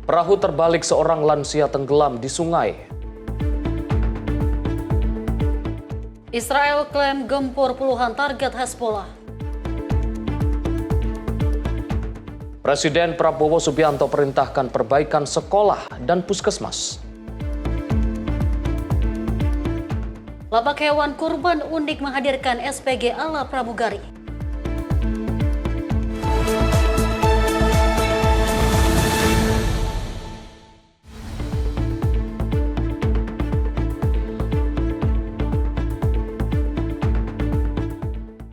Perahu terbalik, seorang lansia tenggelam di sungai. Israel klaim gempur puluhan target Hezbollah. Presiden Prabowo Subianto perintahkan perbaikan sekolah dan puskesmas. Lapak hewan kurban unik menghadirkan SPG ala pramugari.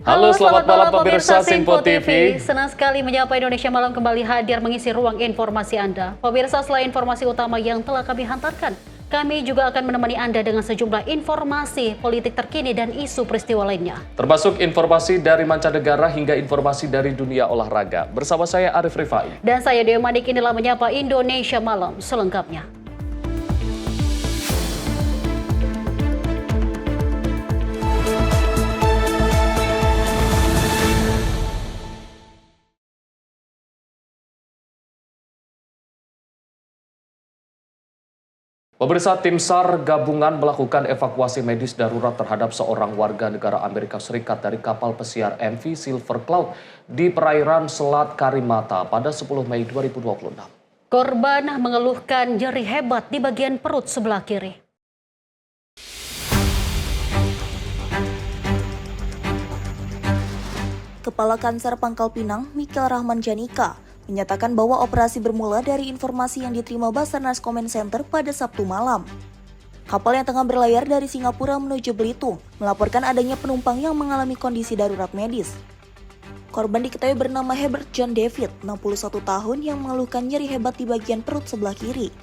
Halo, selamat malam pemirsa Simpo TV. Senang sekali menyapa Indonesia Malam kembali hadir mengisi ruang informasi Anda. Pemirsa, selain informasi utama yang telah kami hantarkan, kami juga akan menemani Anda dengan sejumlah informasi politik terkini dan isu peristiwa lainnya. Termasuk informasi dari mancanegara hingga informasi dari dunia olahraga. Bersama saya Arif Rifai. Dan saya Dewi Manik, inilah menyapa Indonesia Malam selengkapnya. Pemirsa, tim SAR gabungan melakukan evakuasi medis darurat terhadap seorang warga negara Amerika Serikat dari kapal pesiar MV Silver Cloud di perairan Selat Karimata pada 10 Mei 2026. Korban mengeluhkan nyeri hebat di bagian perut sebelah kiri. Kepala Kanser Pangkal Pinang, Mikel Rahman Janika, menyatakan bahwa operasi bermula dari informasi yang diterima Basarnas Command Center pada Sabtu malam. Kapal yang tengah berlayar dari Singapura menuju Belitung melaporkan adanya penumpang yang mengalami kondisi darurat medis. Korban diketahui bernama Herbert John David, 61 tahun, yang mengeluhkan nyeri hebat di bagian perut sebelah kiri.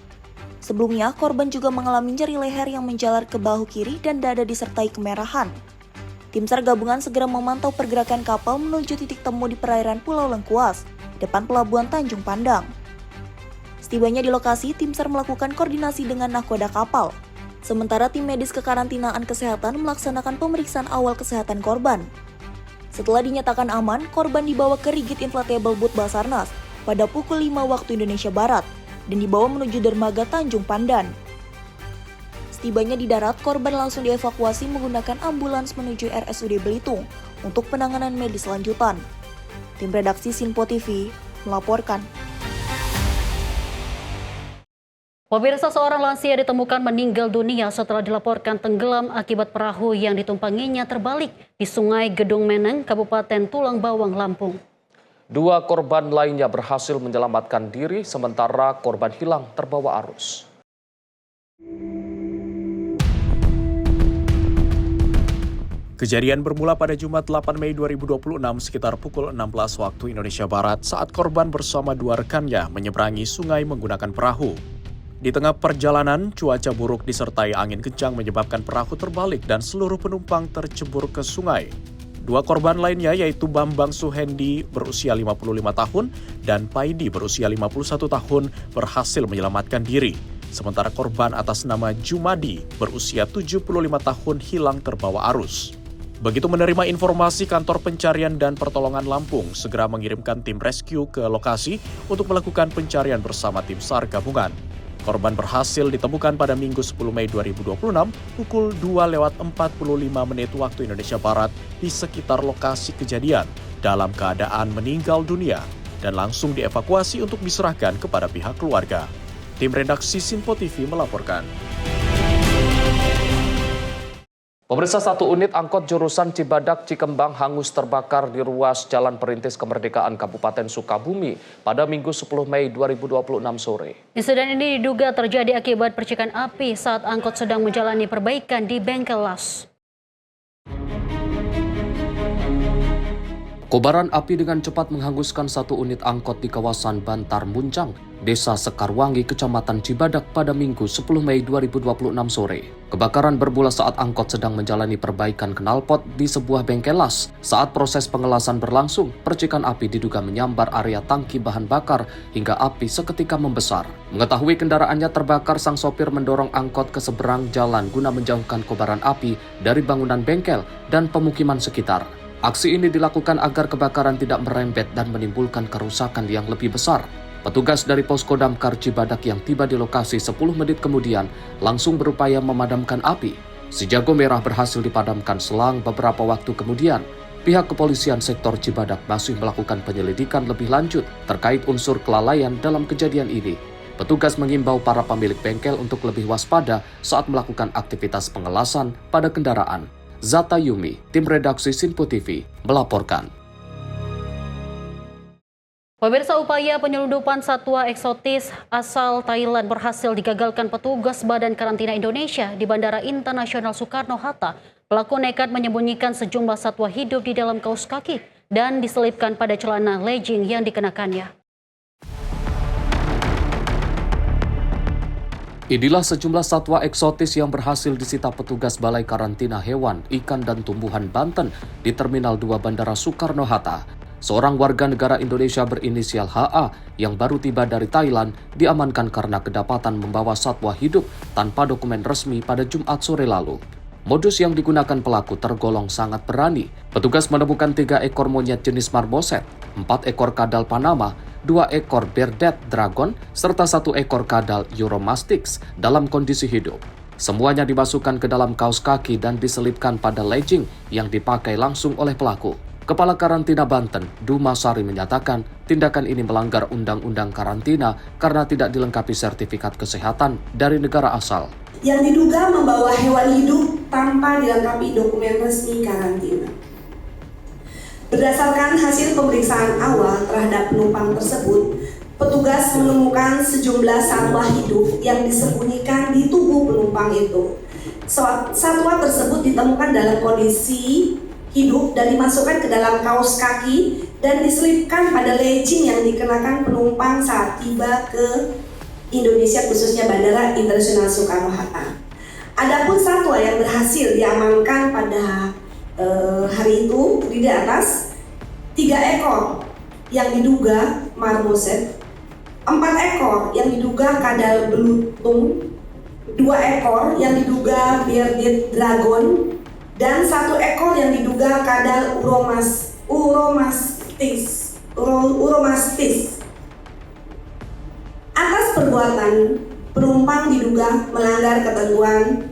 Sebelumnya, korban juga mengalami nyeri leher yang menjalar ke bahu kiri dan dada disertai kemerahan. Tim SAR gabungan segera memantau pergerakan kapal menuju titik temu di perairan Pulau Lengkuas, depan pelabuhan Tanjung Pandang. Setibanya di lokasi, tim SAR melakukan koordinasi dengan nahkoda kapal. Sementara tim medis kekarantinaan kesehatan melaksanakan pemeriksaan awal kesehatan korban. Setelah dinyatakan aman, korban dibawa ke Rigid Inflatable Boat Basarnas pada pukul 5 waktu Indonesia Barat dan dibawa menuju dermaga Tanjung Pandan. Setibanya di darat, korban langsung dievakuasi menggunakan ambulans menuju RSUD Belitung untuk penanganan medis lanjutan. Tim redaksi Simpo TV melaporkan. Pemirsa, seorang lansia ditemukan meninggal dunia setelah dilaporkan tenggelam akibat perahu yang ditumpanginya terbalik di Sungai Gedung Meneng, Kabupaten Tulang Bawang, Lampung. 2 korban lainnya berhasil menyelamatkan diri, sementara korban hilang terbawa arus. Kejadian bermula pada Jumat 8 Mei 2026 sekitar pukul 16 waktu Indonesia Barat saat korban bersama 2 rekannya menyeberangi sungai menggunakan perahu. Di tengah perjalanan, cuaca buruk disertai angin kencang menyebabkan perahu terbalik dan seluruh penumpang tercebur ke sungai. 2 korban lainnya yaitu Bambang Suhendi berusia 55 tahun dan Paidi berusia 51 tahun berhasil menyelamatkan diri. Sementara korban atas nama Jumadi berusia 75 tahun hilang terbawa arus. Begitu menerima informasi, Kantor Pencarian dan Pertolongan Lampung segera mengirimkan tim rescue ke lokasi untuk melakukan pencarian bersama tim SAR gabungan. Korban berhasil ditemukan pada Minggu 10 Mei 2026 pukul 2:45 waktu Indonesia Barat di sekitar lokasi kejadian dalam keadaan meninggal dunia dan langsung dievakuasi untuk diserahkan kepada pihak keluarga. Tim redaksi Simpo TV melaporkan. Pemirsa, 1 unit angkot jurusan Cibadak Cikembang hangus terbakar di ruas Jalan Perintis Kemerdekaan Kabupaten Sukabumi pada Minggu 10 Mei 2026 sore. Insiden ini diduga terjadi akibat percikan api saat angkot sedang menjalani perbaikan di bengkel las. Kobaran api dengan cepat menghanguskan 1 unit angkot di kawasan Bantar Muncang, Desa Sekarwangi, Kecamatan Cibadak pada Minggu 10 Mei 2026 sore. Kebakaran bermula saat angkot sedang menjalani perbaikan knalpot di sebuah bengkel las. Saat proses pengelasan berlangsung, percikan api diduga menyambar area tangki bahan bakar hingga api seketika membesar. Mengetahui kendaraannya terbakar, sang sopir mendorong angkot ke seberang jalan guna menjauhkan kobaran api dari bangunan bengkel dan pemukiman sekitar. Aksi ini dilakukan agar kebakaran tidak merembet dan menimbulkan kerusakan yang lebih besar. Petugas dari Posko Damkar Cibadak yang tiba di lokasi 10 menit kemudian langsung berupaya memadamkan api. Si jago merah berhasil dipadamkan selang beberapa waktu kemudian. Pihak kepolisian sektor Cibadak masih melakukan penyelidikan lebih lanjut terkait unsur kelalaian dalam kejadian ini. Petugas mengimbau para pemilik bengkel untuk lebih waspada saat melakukan aktivitas pengelasan pada kendaraan. Zata Yumi, tim redaksi Sinpo TV, melaporkan. Pemirsa, upaya penyelundupan satwa eksotis asal Thailand berhasil digagalkan petugas Badan Karantina Indonesia di Bandara Internasional Soekarno-Hatta. Pelaku nekat menyembunyikan sejumlah satwa hidup di dalam kaos kaki dan diselipkan pada celana legging yang dikenakannya. Inilah sejumlah satwa eksotis yang berhasil disita petugas Balai Karantina Hewan, Ikan dan Tumbuhan Banten di Terminal 2 Bandara Soekarno-Hatta. Seorang warga negara Indonesia berinisial HA yang baru tiba dari Thailand diamankan karena kedapatan membawa satwa hidup tanpa dokumen resmi pada Jumat sore lalu. Modus yang digunakan pelaku tergolong sangat berani. Petugas menemukan 3 ekor monyet jenis marmoset, 4 ekor kadal Panama, 2 ekor bearded dragon, serta 1 ekor kadal Euromastix dalam kondisi hidup. Semuanya dimasukkan ke dalam kaos kaki dan diselipkan pada legging yang dipakai langsung oleh pelaku. Kepala Karantina Banten, Duma Sari menyatakan tindakan ini melanggar Undang-Undang Karantina karena tidak dilengkapi sertifikat kesehatan dari negara asal. Yang diduga membawa hewan hidup tanpa dilengkapi dokumen resmi karantina. Berdasarkan hasil pemeriksaan awal terhadap penumpang tersebut, petugas menemukan sejumlah satwa hidup yang disembunyikan di tubuh penumpang itu. Satwa tersebut ditemukan dalam kondisi hidup dan dimasukkan ke dalam kaos kaki dan diselipkan pada legging yang dikenakan penumpang saat tiba ke Indonesia, khususnya Bandara Internasional Soekarno-Hatta. Adapun satwa yang berhasil diamankan pada hari itu di atas 3 ekor yang diduga marmoset, 4 ekor yang diduga kadal belutung, 2 ekor yang diduga bearded dragon, dan 1 ekor yang diduga kadal Euromastix. Atas perbuatan penumpang diduga melanggar ketentuan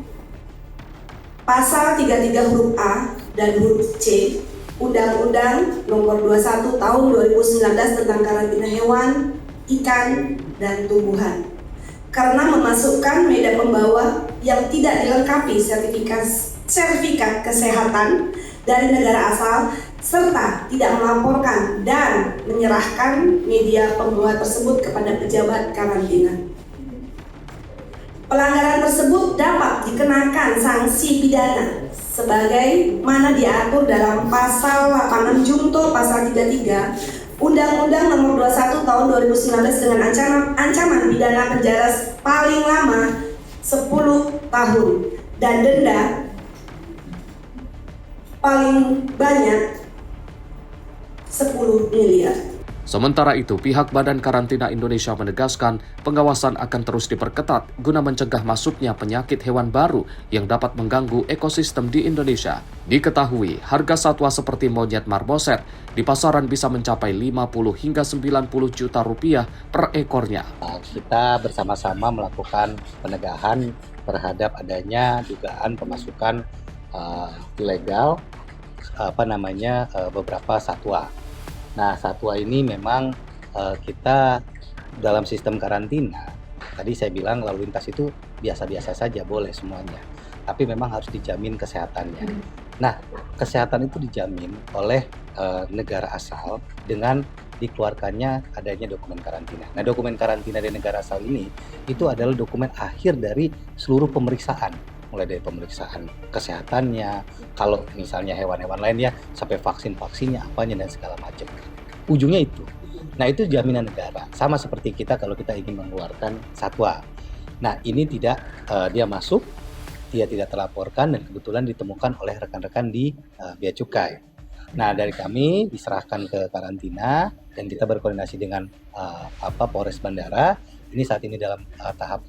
pasal 33 huruf A dan huruf C Undang-Undang Nomor 21 Tahun 2019 tentang Karantina Hewan, Ikan, dan Tumbuhan karena memasukkan media pembawa yang tidak dilengkapi sertifikat kesehatan dari negara asal serta tidak melaporkan dan menyerahkan media pembawa tersebut kepada pejabat karantina. Pelanggaran tersebut dapat dikenakan sanksi pidana sebagaimana diatur dalam pasal 86 Junto pasal 33 Undang-Undang Nomor 21 Tahun 2019 dengan ancaman pidana penjara paling lama 10 tahun dan denda paling banyak 10 miliar. Sementara itu, pihak Badan Karantina Indonesia menegaskan pengawasan akan terus diperketat guna mencegah masuknya penyakit hewan baru yang dapat mengganggu ekosistem di Indonesia. Diketahui, harga satwa seperti monyet marmoset di pasaran bisa mencapai 50 hingga 90 juta rupiah per ekornya. Kita bersama-sama melakukan penegahan terhadap adanya dugaan pemasukan ilegal beberapa satwa. Nah, satwa ini memang kita dalam sistem karantina, tadi saya bilang lalu lintas itu biasa-biasa saja, boleh semuanya. Tapi memang harus dijamin kesehatannya. Nah, kesehatan itu dijamin oleh negara asal dengan dikeluarkannya adanya dokumen karantina. Nah, dokumen karantina dari negara asal ini itu adalah dokumen akhir dari seluruh pemeriksaan. Mulai dari pemeriksaan kesehatannya, kalau misalnya hewan-hewan lainnya, sampai vaksin-vaksinnya, apanya, dan segala macam. Ujungnya itu. Nah, itu jaminan negara. Sama seperti kita kalau kita ingin mengeluarkan satwa. Nah, ini tidak, dia masuk, dia tidak terlaporkan, dan kebetulan ditemukan oleh rekan-rekan di Bea Cukai. Nah, dari kami diserahkan ke karantina, dan kita berkoordinasi dengan Polres Bandara. Ini saat ini dalam tahap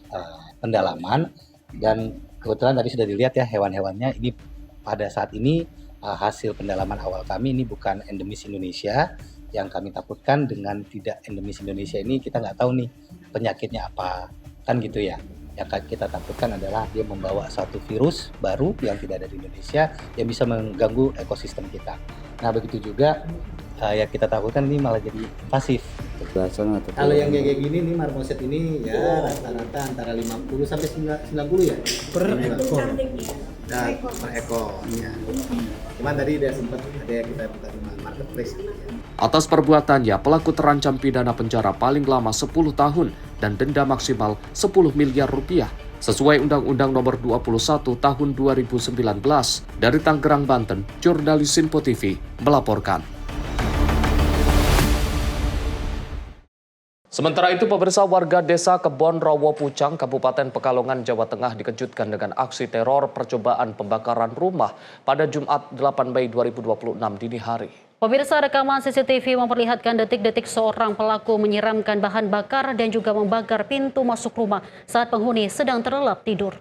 pendalaman, dan kebetulan tadi sudah dilihat ya hewan-hewannya ini pada saat ini hasil pendalaman awal kami ini bukan endemis Indonesia. Yang kami takutkan dengan tidak endemis Indonesia ini kita nggak tahu nih penyakitnya apa, kan gitu ya. Yang kita takutkan adalah dia membawa satu virus baru yang tidak ada di Indonesia yang bisa mengganggu ekosistem kita. Nah begitu juga yang kita takutkan ini malah jadi invasif. Kalau yang kayak gini nih marmoset ini ya rata-rata antara 50 sampai 90 ya per ekor. Nah, per ekor ya. Cuman tadi udah sempat ada yang kita buka di marketplace. Atas perbuatannya, pelaku terancam pidana penjara paling lama 10 tahun dan denda maksimal 10 miliar rupiah sesuai Undang-Undang Nomor 21 Tahun 2019. Dari Tangerang, Banten, jurnalis Sinpo TV melaporkan. Sementara itu, pemirsa, warga desa Kebon Rawo Pucang, Kabupaten Pekalongan, Jawa Tengah dikejutkan dengan aksi teror percobaan pembakaran rumah pada Jumat 8 Mei 2026 dini hari. Pemirsa, rekaman CCTV memperlihatkan detik-detik seorang pelaku menyiramkan bahan bakar dan juga membakar pintu masuk rumah saat penghuni sedang terlelap tidur.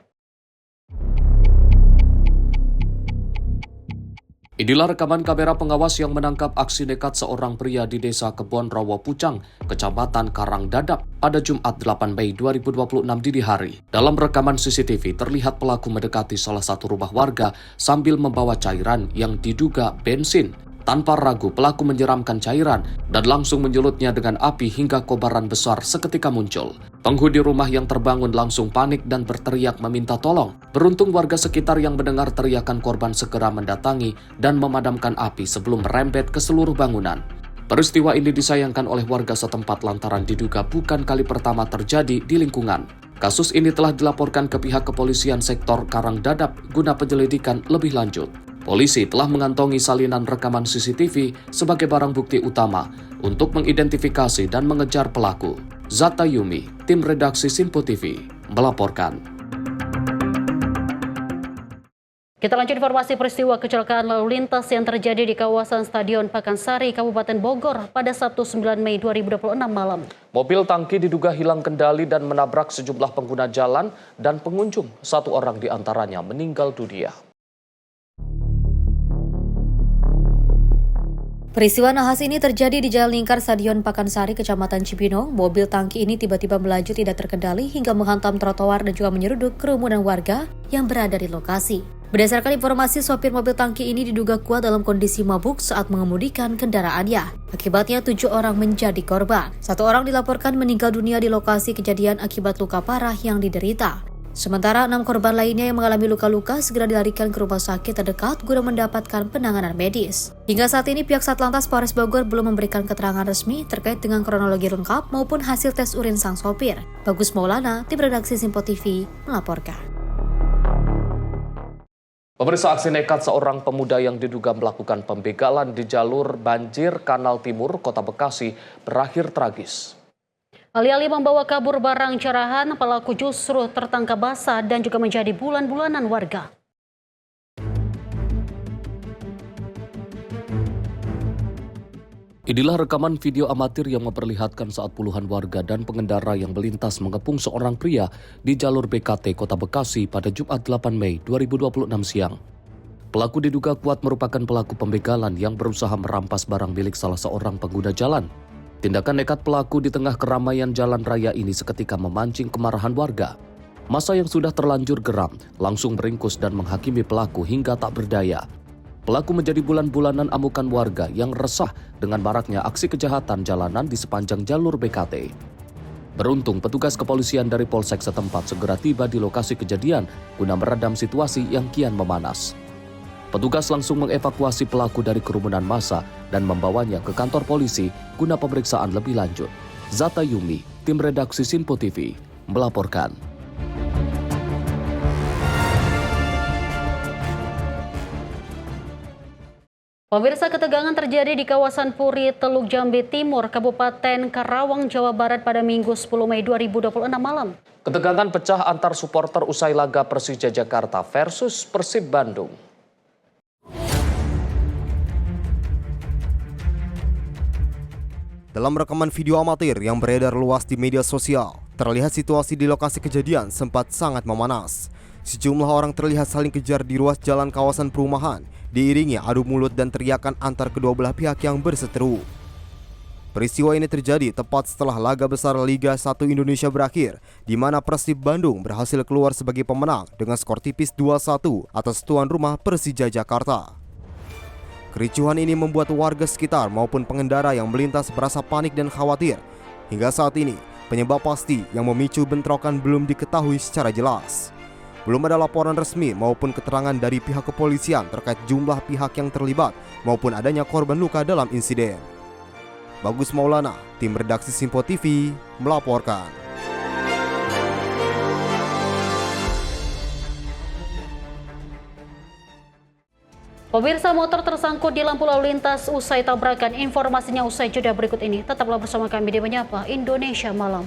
Inilah rekaman kamera pengawas yang menangkap aksi nekat seorang pria di desa Kebon Rawo Pucang, Kecamatan Karangdadap, pada Jumat 8 Mei 2026 dini hari. Dalam rekaman CCTV terlihat pelaku mendekati salah satu rumah warga sambil membawa cairan yang diduga bensin. Tanpa ragu, pelaku menyiramkan cairan dan langsung menyulutnya dengan api hingga kobaran besar seketika muncul. Penghuni rumah yang terbangun langsung panik dan berteriak meminta tolong. Beruntung warga sekitar yang mendengar teriakan korban segera mendatangi dan memadamkan api sebelum merembet ke seluruh bangunan. Peristiwa ini disayangkan oleh warga setempat lantaran diduga bukan kali pertama terjadi di lingkungan. Kasus ini telah dilaporkan ke pihak kepolisian sektor Karangdadap guna penyelidikan lebih lanjut. Polisi telah mengantongi salinan rekaman CCTV sebagai barang bukti utama untuk mengidentifikasi dan mengejar pelaku. Zata Yumi, tim redaksi Sinpo TV, melaporkan. Kita lanjut informasi peristiwa kecelakaan lalu lintas yang terjadi di kawasan Stadion Pakansari, Kabupaten Bogor pada Sabtu 9 Mei 2026 malam. Mobil tangki diduga hilang kendali dan menabrak sejumlah pengguna jalan dan pengunjung. Satu orang di antaranya meninggal dunia. Peristiwa nahas ini terjadi di Jalan Lingkar Stadion Pakansari, Kecamatan Cibinong. Mobil tangki ini tiba-tiba melaju tidak terkendali hingga menghantam trotoar dan juga menyeruduk kerumunan warga yang berada di lokasi. Berdasarkan informasi, sopir mobil tangki ini diduga kuat dalam kondisi mabuk saat mengemudikan kendaraannya. Akibatnya 7 orang menjadi korban. 1 orang dilaporkan meninggal dunia di lokasi kejadian akibat luka parah yang diderita. Sementara 6 korban lainnya yang mengalami luka-luka segera dilarikan ke rumah sakit terdekat guna mendapatkan penanganan medis. Hingga saat ini pihak Satlantas Polres Bogor belum memberikan keterangan resmi terkait dengan kronologi lengkap maupun hasil tes urin sang sopir. Bagus Maulana, tim redaksi Sinpo TV, melaporkan. Pemirsa, aksi nekat seorang pemuda yang diduga melakukan pembegalan di jalur banjir Kanal Timur, Kota Bekasi berakhir tragis. Alih-alih membawa kabur barang carahan, pelaku justru tertangkap basah dan juga menjadi bulan-bulanan warga. Inilah rekaman video amatir yang memperlihatkan saat puluhan warga dan pengendara yang melintas mengepung seorang pria di jalur BKT Kota Bekasi pada Jumat 8 Mei 2026 siang. Pelaku diduga kuat merupakan pelaku pembegalan yang berusaha merampas barang milik salah seorang pengguna jalan. Tindakan nekat pelaku di tengah keramaian jalan raya ini seketika memancing kemarahan warga. Massa yang sudah terlanjur geram langsung meringkus dan menghakimi pelaku hingga tak berdaya. Pelaku menjadi bulan-bulanan amukan warga yang resah dengan maraknya aksi kejahatan jalanan di sepanjang jalur BKT. Beruntung petugas kepolisian dari Polsek setempat segera tiba di lokasi kejadian guna meredam situasi yang kian memanas. Petugas langsung mengevakuasi pelaku dari kerumunan massa dan membawanya ke kantor polisi guna pemeriksaan lebih lanjut. Zata Yumi, tim redaksi Sinpo TV, melaporkan. Pemirsa, ketegangan terjadi di kawasan Puri, Teluk Jambe Timur, Kabupaten Karawang, Jawa Barat pada Minggu 10 Mei 2026 malam. Ketegangan pecah antar supporter usai laga Persija Jakarta versus Persib Bandung. Dalam rekaman video amatir yang beredar luas di media sosial, terlihat situasi di lokasi kejadian sempat sangat memanas. Sejumlah orang terlihat saling kejar di ruas jalan kawasan perumahan, diiringi adu mulut dan teriakan antar kedua belah pihak yang berseteru. Peristiwa ini terjadi tepat setelah laga besar Liga 1 Indonesia berakhir, di mana Persib Bandung berhasil keluar sebagai pemenang dengan skor tipis 2-1 atas tuan rumah Persija Jakarta. Kericuhan ini membuat warga sekitar maupun pengendara yang melintas merasa panik dan khawatir. Hingga saat ini, penyebab pasti yang memicu bentrokan belum diketahui secara jelas. Belum ada laporan resmi maupun keterangan dari pihak kepolisian terkait jumlah pihak yang terlibat maupun adanya korban luka dalam insiden. Bagus Maulana, tim redaksi Simpo TV, melaporkan. Pemirsa, motor tersangkut di lampu lalu lintas usai tabrakan. Informasinya usai jeda berikut ini. Tetaplah bersama kami di Menyapa Indonesia Malam.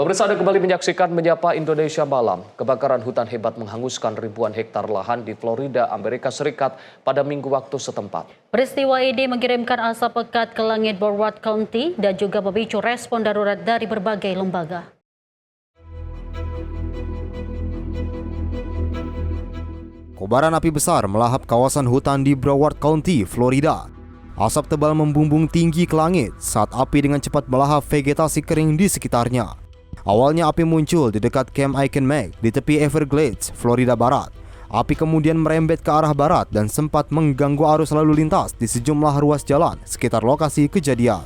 Pemirsa, Anda kembali menyaksikan Menyapa Indonesia Malam. Kebakaran hutan hebat menghanguskan ribuan hektar lahan di Florida, Amerika Serikat pada minggu waktu setempat. Peristiwa ini mengirimkan asap pekat ke langit Broward County dan juga memicu respon darurat dari berbagai lembaga. Kobaran api besar melahap kawasan hutan di Broward County, Florida. Asap tebal membumbung tinggi ke langit saat api dengan cepat melahap vegetasi kering di sekitarnya. Awalnya api muncul di dekat Camp Aiken Mag di tepi Everglades, Florida Barat. Api kemudian merembet ke arah barat dan sempat mengganggu arus lalu lintas di sejumlah ruas jalan sekitar lokasi kejadian.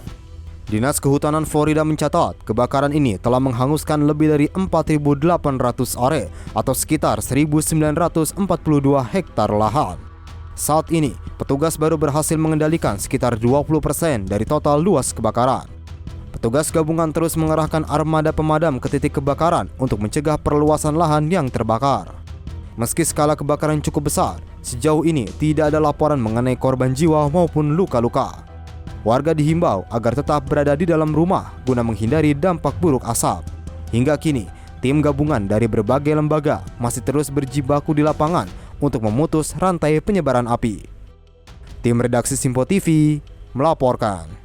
Dinas Kehutanan Florida mencatat kebakaran ini telah menghanguskan lebih dari 4.800 are atau sekitar 1.942 hektar lahan. Saat ini, petugas baru berhasil mengendalikan sekitar 20% dari total luas kebakaran. Petugas gabungan terus mengerahkan armada pemadam ke titik kebakaran untuk mencegah perluasan lahan yang terbakar. Meski skala kebakaran cukup besar, sejauh ini tidak ada laporan mengenai korban jiwa maupun luka-luka. Warga dihimbau agar tetap berada di dalam rumah guna menghindari dampak buruk asap. Hingga kini, tim gabungan dari berbagai lembaga masih terus berjibaku di lapangan untuk memutus rantai penyebaran api. Tim redaksi Simpo TV melaporkan.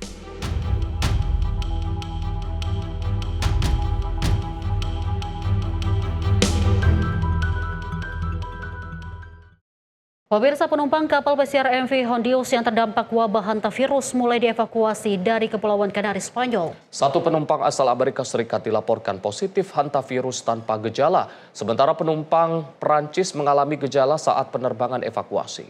Pemirsa, penumpang kapal pesiar MV Hondius yang terdampak wabah hantavirus mulai dievakuasi dari Kepulauan Kanari, Spanyol. Satu penumpang asal Amerika Serikat dilaporkan positif hantavirus tanpa gejala, sementara penumpang Perancis mengalami gejala saat penerbangan evakuasi.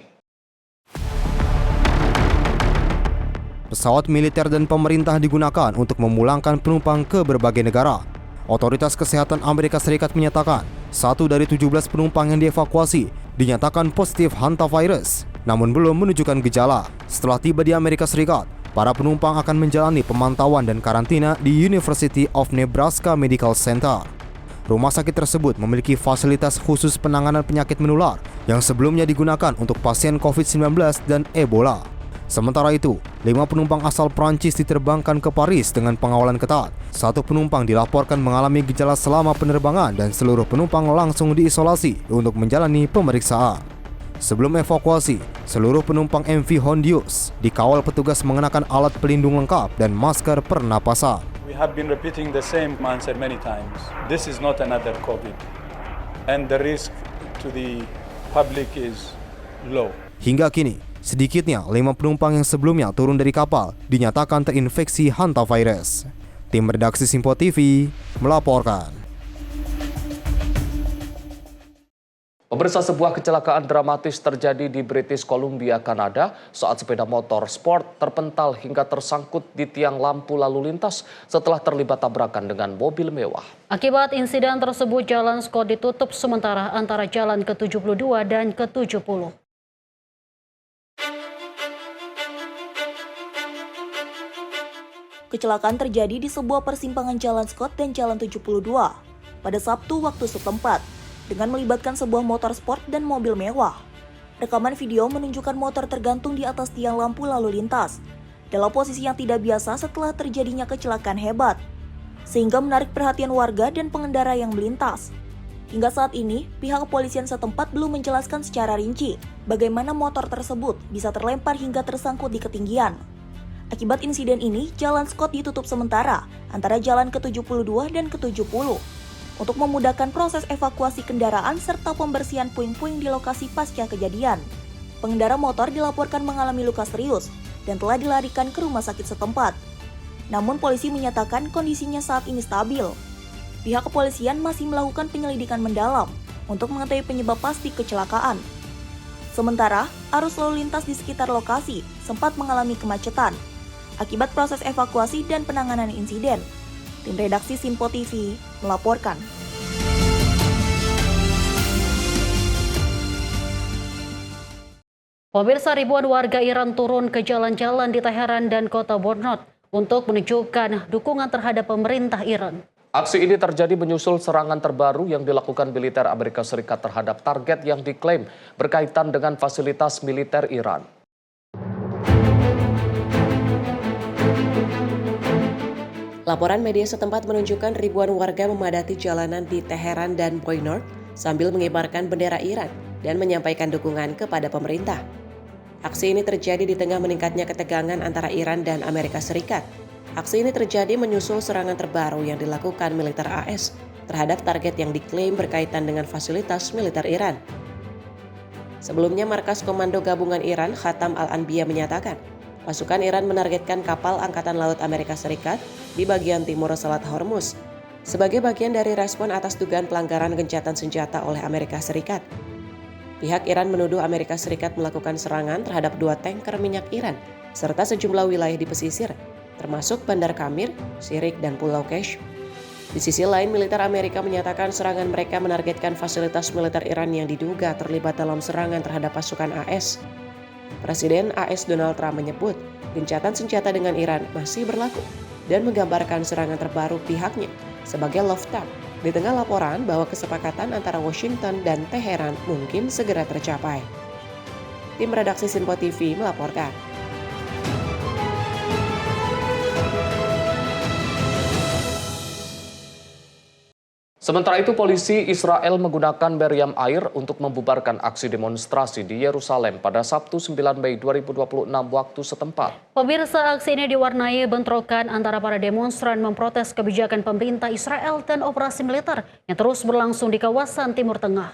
Pesawat militer dan pemerintah digunakan untuk memulangkan penumpang ke berbagai negara. Otoritas Kesehatan Amerika Serikat menyatakan, 1 dari 17 penumpang yang dievakuasi dinyatakan positif hantavirus, namun belum menunjukkan gejala. Setelah tiba di Amerika Serikat, para penumpang akan menjalani pemantauan dan karantina di University of Nebraska Medical Center. Rumah sakit tersebut memiliki fasilitas khusus penanganan penyakit menular yang sebelumnya digunakan untuk pasien COVID-19 dan Ebola. Sementara itu, 5 penumpang asal Prancis diterbangkan ke Paris dengan pengawalan ketat. 1 penumpang dilaporkan mengalami gejala selama penerbangan dan seluruh penumpang langsung diisolasi untuk menjalani pemeriksaan. Sebelum evakuasi, seluruh penumpang MV Hondius dikawal petugas mengenakan alat pelindung lengkap dan masker pernapasan. We have been repeating the same answer many times. This is not another COVID, and the risk to the public is low. Hingga kini, sedikitnya 5 penumpang yang sebelumnya turun dari kapal dinyatakan terinfeksi hantavirus. Tim redaksi Simpo TV melaporkan. Pemirsa, sebuah kecelakaan dramatis terjadi di British Columbia, Kanada saat sepeda motor sport terpental hingga tersangkut di tiang lampu lalu lintas setelah terlibat tabrakan dengan mobil mewah. Akibat insiden tersebut, jalan Scott ditutup sementara antara jalan ke-72 dan ke-70. Kecelakaan terjadi di sebuah persimpangan Jalan Scott dan Jalan 72 pada Sabtu waktu setempat. dengan melibatkan sebuah motor sport dan mobil mewah. Rekaman video menunjukkan motor tergantung di atas tiang lampu lalu lintas, dalam posisi yang tidak biasa setelah terjadinya kecelakaan hebat, sehingga menarik perhatian warga dan pengendara yang melintas. Hingga saat ini, pihak kepolisian setempat belum menjelaskan secara rinci bagaimana motor tersebut bisa terlempar hingga tersangkut di ketinggian. Akibat insiden ini, Jalan Scott ditutup sementara antara Jalan ke-72 dan ke-70 untuk memudahkan proses evakuasi kendaraan serta pembersihan puing-puing di lokasi pasca kejadian. Pengendara motor dilaporkan mengalami luka serius dan telah dilarikan ke rumah sakit setempat. Namun polisi menyatakan kondisinya saat ini stabil. Pihak kepolisian masih melakukan penyelidikan mendalam untuk mengetahui penyebab pasti kecelakaan. Sementara, arus lalu lintas di sekitar lokasi sempat mengalami kemacetan akibat proses evakuasi dan penanganan insiden. Tim redaksi Simpo TV melaporkan. Pemirsa, ribuan warga Iran turun ke jalan-jalan di Teheran dan kota Borneo untuk menunjukkan dukungan terhadap pemerintah Iran. Aksi ini terjadi menyusul serangan terbaru yang dilakukan militer Amerika Serikat terhadap target yang diklaim berkaitan dengan fasilitas militer Iran. Laporan media setempat menunjukkan ribuan warga memadati jalanan di Teheran dan Borneo sambil mengibarkan bendera Iran dan menyampaikan dukungan kepada pemerintah. Aksi ini terjadi di tengah meningkatnya ketegangan antara Iran dan Amerika Serikat. Aksi ini terjadi menyusul serangan terbaru yang dilakukan militer AS terhadap target yang diklaim berkaitan dengan fasilitas militer Iran. Sebelumnya, Markas Komando Gabungan Iran Khatam Al-Anbiya menyatakan pasukan Iran menargetkan kapal Angkatan Laut Amerika Serikat di bagian timur Selat Hormuz sebagai bagian dari respon atas dugaan pelanggaran gencatan senjata oleh Amerika Serikat. Pihak Iran menuduh Amerika Serikat melakukan serangan terhadap 2 tanker minyak Iran serta sejumlah wilayah di pesisir, termasuk Bandar Kamir, Sirik, dan Pulau Kesh. Di sisi lain, militer Amerika menyatakan serangan mereka menargetkan fasilitas militer Iran yang diduga terlibat dalam serangan terhadap pasukan AS. Presiden AS Donald Trump menyebut gencatan senjata dengan Iran masih berlaku dan menggambarkan serangan terbaru pihaknya sebagai love tap di tengah laporan bahwa kesepakatan antara Washington dan Teheran mungkin segera tercapai. Tim redaksi Simpo TV melaporkan. Sementara itu, polisi Israel menggunakan meriam air untuk membubarkan aksi demonstrasi di Yerusalem pada Sabtu 9 Mei 2026 waktu setempat. Pemirsa, aksi ini diwarnai bentrokan antara para demonstran memprotes kebijakan pemerintah Israel dan operasi militer yang terus berlangsung di kawasan Timur Tengah.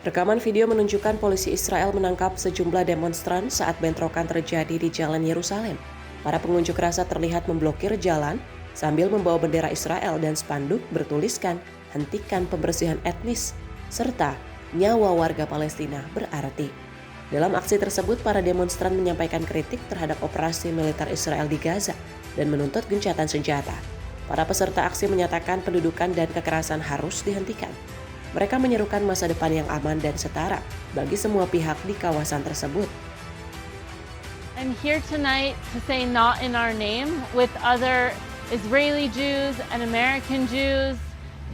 Rekaman video menunjukkan polisi Israel menangkap sejumlah demonstran saat bentrokan terjadi di Jalan Yerusalem. Para pengunjuk rasa terlihat memblokir jalan sambil membawa bendera Israel dan spanduk bertuliskan "Hentikan pembersihan etnis" serta "Nyawa warga Palestina berarti". Dalam aksi tersebut, para demonstran menyampaikan kritik terhadap operasi militer Israel di Gaza dan menuntut gencatan senjata. Para peserta aksi menyatakan pendudukan dan kekerasan harus dihentikan. Mereka menyerukan masa depan yang aman dan setara bagi semua pihak di kawasan tersebut. I'm here tonight to say "not in our name" with other Israeli Jews and American Jews,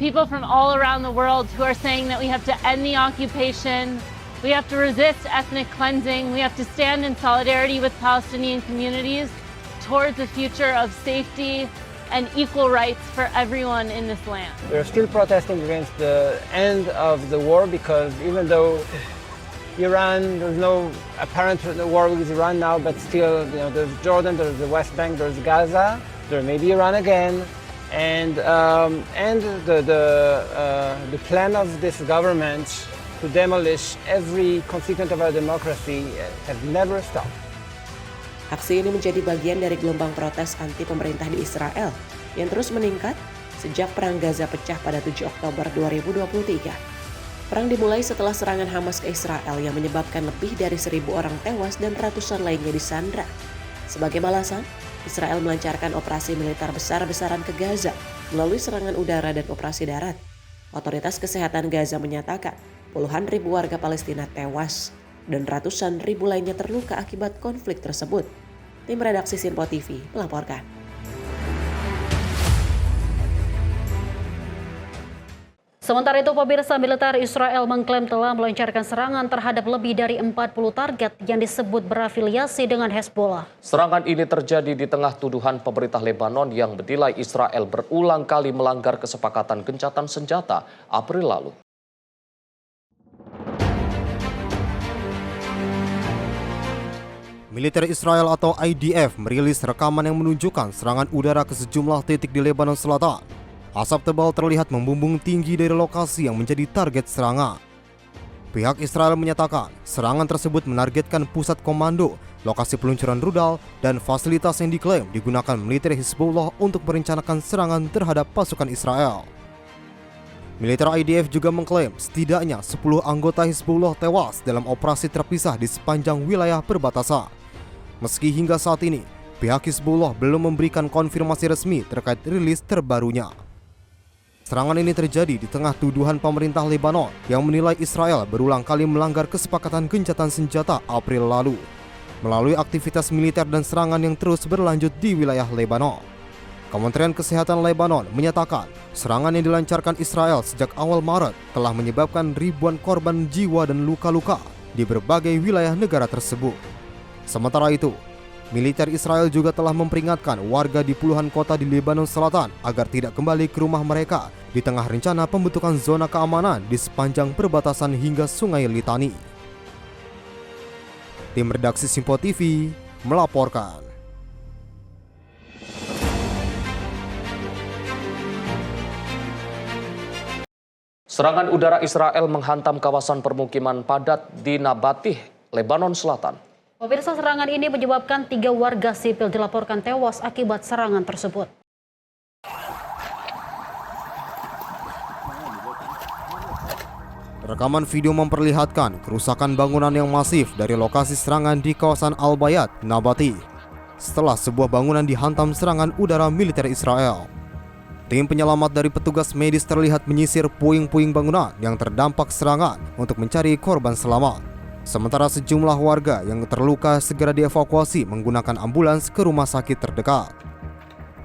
people from all around the world who are saying that we have to end the occupation, we have to resist ethnic cleansing, we have to stand in solidarity with Palestinian communities towards a future of safety and equal rights for everyone in this land. We're still protesting against the end of the war because even though Iran, there's no apparent war with Iran now, but still, there's Jordan, there's the West Bank, there's Gaza, there may be Iran again, and the plan of this government to demolish every constituent of our democracy have never stopped. Aksi ini menjadi bagian dari gelombang protes anti pemerintah di Israel yang terus meningkat sejak Perang Gaza pecah pada 7 Oktober 2023. Perang dimulai setelah serangan Hamas ke Israel yang menyebabkan lebih dari 1.000 orang tewas dan ratusan lainnya disandra. Sebagai balasan, Israel melancarkan operasi militer besar-besaran ke Gaza melalui serangan udara dan operasi darat. Otoritas Kesehatan Gaza menyatakan puluhan ribu warga Palestina tewas dan ratusan ribu lainnya terluka akibat konflik tersebut. Tim redaksi Simpo TV melaporkan. Sementara itu, pemirsa, militer Israel mengklaim telah melancarkan serangan terhadap lebih dari 40 target yang disebut berafiliasi dengan Hezbollah. Serangan ini terjadi di tengah tuduhan pemerintah Lebanon yang menilai Israel berulang kali melanggar kesepakatan gencatan senjata April lalu. Militer Israel atau IDF merilis rekaman yang menunjukkan serangan udara ke sejumlah titik di Lebanon Selatan. Asap tebal terlihat membumbung tinggi dari lokasi yang menjadi target serangan. Pihak Israel menyatakan serangan tersebut menargetkan pusat komando, lokasi peluncuran rudal, dan fasilitas yang diklaim digunakan militer Hezbollah untuk merencanakan serangan terhadap pasukan Israel. Militer IDF juga mengklaim setidaknya 10 anggota Hezbollah tewas dalam operasi terpisah di sepanjang wilayah perbatasan. Meski hingga saat ini, pihak Hezbollah belum memberikan konfirmasi resmi terkait rilis terbarunya. Serangan ini terjadi di tengah tuduhan pemerintah Lebanon yang menilai Israel berulang kali melanggar kesepakatan gencatan senjata April lalu melalui aktivitas militer dan serangan yang terus berlanjut di wilayah Lebanon. Kementerian Kesehatan Lebanon menyatakan serangan yang dilancarkan Israel sejak awal Maret telah menyebabkan ribuan korban jiwa dan luka-luka di berbagai wilayah negara tersebut. Sementara itu, militer Israel juga telah memperingatkan warga di puluhan kota di Lebanon Selatan agar tidak kembali ke rumah mereka di tengah rencana pembentukan zona keamanan di sepanjang perbatasan hingga Sungai Litani. Tim redaksi Simpo TV melaporkan. Serangan udara Israel menghantam kawasan permukiman padat di Nabatih, Lebanon Selatan. Pemirsa, serangan ini menyebabkan 3 warga sipil dilaporkan tewas akibat serangan tersebut. Rekaman video memperlihatkan kerusakan bangunan yang masif dari lokasi serangan di kawasan Al-Bayat, Nabatih, setelah sebuah bangunan dihantam serangan udara militer Israel. Tim penyelamat dari petugas medis terlihat menyisir puing-puing bangunan yang terdampak serangan untuk mencari korban selamat. Sementara sejumlah warga yang terluka segera dievakuasi menggunakan ambulans ke rumah sakit terdekat.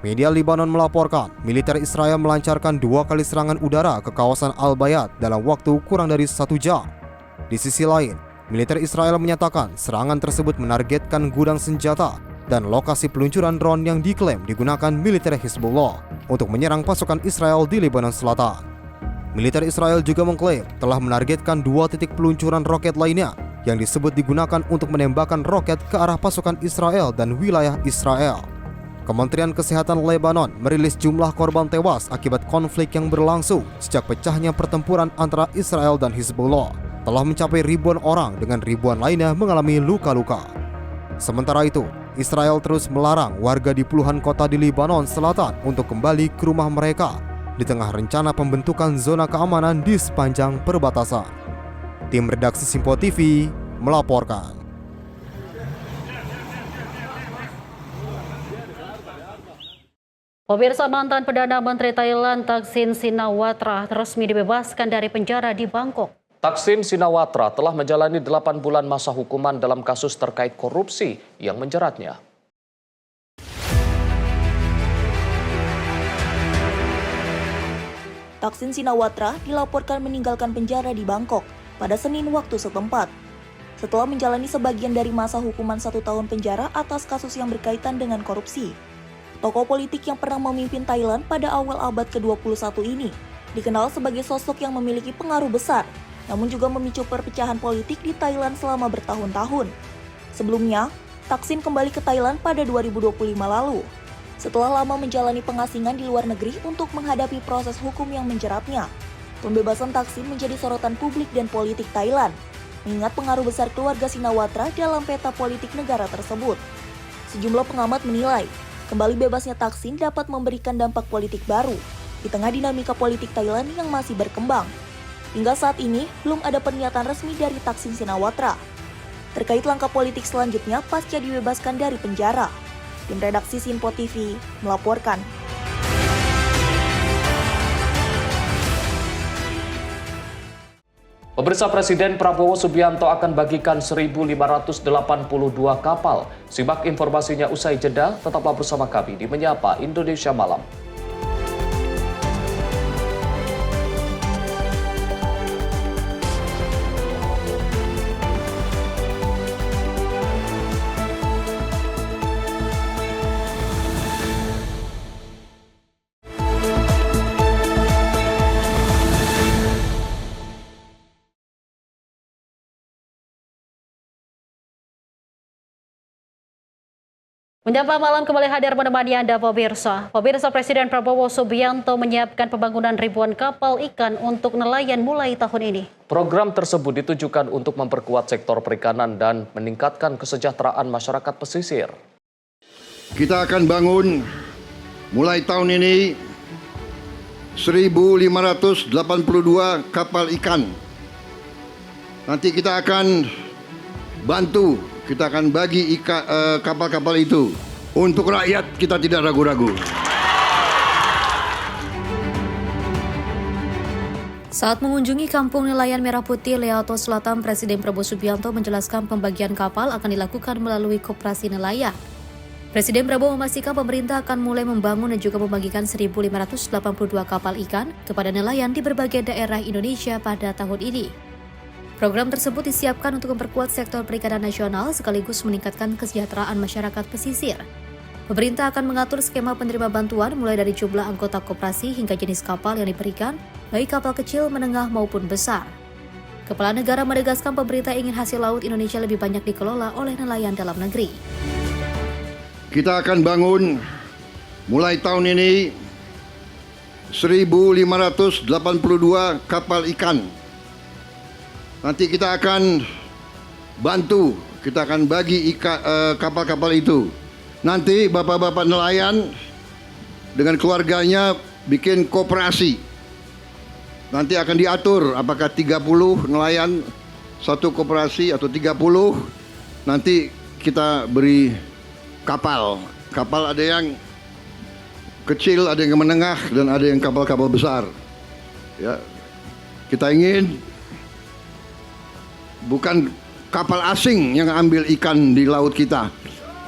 Media Lebanon melaporkan militer Israel melancarkan 2 kali serangan udara ke kawasan Al-Bayat dalam waktu kurang dari 1 jam. Di sisi lain, militer Israel menyatakan serangan tersebut menargetkan gudang senjata dan lokasi peluncuran drone yang diklaim digunakan militer Hezbollah untuk menyerang pasukan Israel di Lebanon Selatan. Militer Israel juga mengklaim telah menargetkan 2 titik peluncuran roket lainnya yang disebut digunakan untuk menembakkan roket ke arah pasukan Israel dan wilayah Israel. Kementerian Kesehatan Lebanon merilis jumlah korban tewas akibat konflik yang berlangsung sejak pecahnya pertempuran antara Israel dan Hezbollah telah mencapai ribuan orang dengan ribuan lainnya mengalami luka-luka. Sementara itu, Israel terus melarang warga di puluhan kota di Lebanon Selatan untuk kembali ke rumah mereka di tengah rencana pembentukan zona keamanan di sepanjang perbatasan. Tim redaksi Simpo TV melaporkan. Pemirsa, mantan Perdana Menteri Thailand Thaksin Shinawatra resmi dibebaskan dari penjara di Bangkok. Thaksin Shinawatra telah menjalani 8 bulan masa hukuman dalam kasus terkait korupsi yang menjeratnya. Thaksin Shinawatra dilaporkan meninggalkan penjara di Bangkok pada Senin waktu setempat. Setelah menjalani sebagian dari masa hukuman 1 tahun penjara atas kasus yang berkaitan dengan korupsi. Tokoh politik yang pernah memimpin Thailand pada awal abad ke-21 ini dikenal sebagai sosok yang memiliki pengaruh besar, namun juga memicu perpecahan politik di Thailand selama bertahun-tahun. Sebelumnya, Thaksin kembali ke Thailand pada 2025 lalu, setelah lama menjalani pengasingan di luar negeri untuk menghadapi proses hukum yang menjeratnya. Pembebasan Thaksin menjadi sorotan publik dan politik Thailand, mengingat pengaruh besar keluarga Shinawatra dalam peta politik negara tersebut. Sejumlah pengamat menilai, kembali bebasnya Thaksin dapat memberikan dampak politik baru di tengah dinamika politik Thailand yang masih berkembang. Hingga saat ini, belum ada pernyataan resmi dari Thaksin Shinawatra terkait langkah politik selanjutnya pasca dibebaskan dari penjara. Tim redaksi Simpo TV melaporkan. Pemirsa, Presiden Prabowo Subianto akan bagikan 1.582 kapal. Simak informasinya usai jeda, tetaplah bersama kami di Menyapa Indonesia Malam. Menyapa malam kembali hadir menemani Anda pemirsa. Pemirsa, Presiden Prabowo Subianto menyiapkan pembangunan ribuan kapal ikan untuk nelayan mulai tahun ini. Program tersebut ditujukan untuk memperkuat sektor perikanan dan meningkatkan kesejahteraan masyarakat pesisir. Kita akan bangun mulai tahun ini 1.582 kapal ikan. Nanti kita akan bantu. Kita akan bagi kapal-kapal itu untuk rakyat, kita tidak ragu-ragu. Saat mengunjungi kampung nelayan Merah Putih, Leoto Selatan, Presiden Prabowo Subianto menjelaskan pembagian kapal akan dilakukan melalui koperasi nelayan. Presiden Prabowo memastikan pemerintah akan mulai membangun dan juga membagikan 1.582 kapal ikan kepada nelayan di berbagai daerah Indonesia pada tahun ini. Program tersebut disiapkan untuk memperkuat sektor perikanan nasional sekaligus meningkatkan kesejahteraan masyarakat pesisir. Pemerintah akan mengatur skema penerima bantuan mulai dari jumlah anggota koperasi hingga jenis kapal yang diberikan, baik kapal kecil, menengah maupun besar. Kepala negara menegaskan pemerintah ingin hasil laut Indonesia lebih banyak dikelola oleh nelayan dalam negeri. Kita akan bangun mulai tahun ini 1.582 kapal ikan. Nanti kita akan bantu, kita akan bagi kapal-kapal itu. Nanti bapak-bapak nelayan dengan keluarganya bikin koperasi. Nanti akan diatur apakah 30 nelayan satu koperasi atau 30. Nanti kita beri kapal. Kapal ada yang kecil, ada yang menengah, dan ada yang kapal-kapal besar. Ya, kita ingin bukan kapal asing yang ambil ikan di laut kita.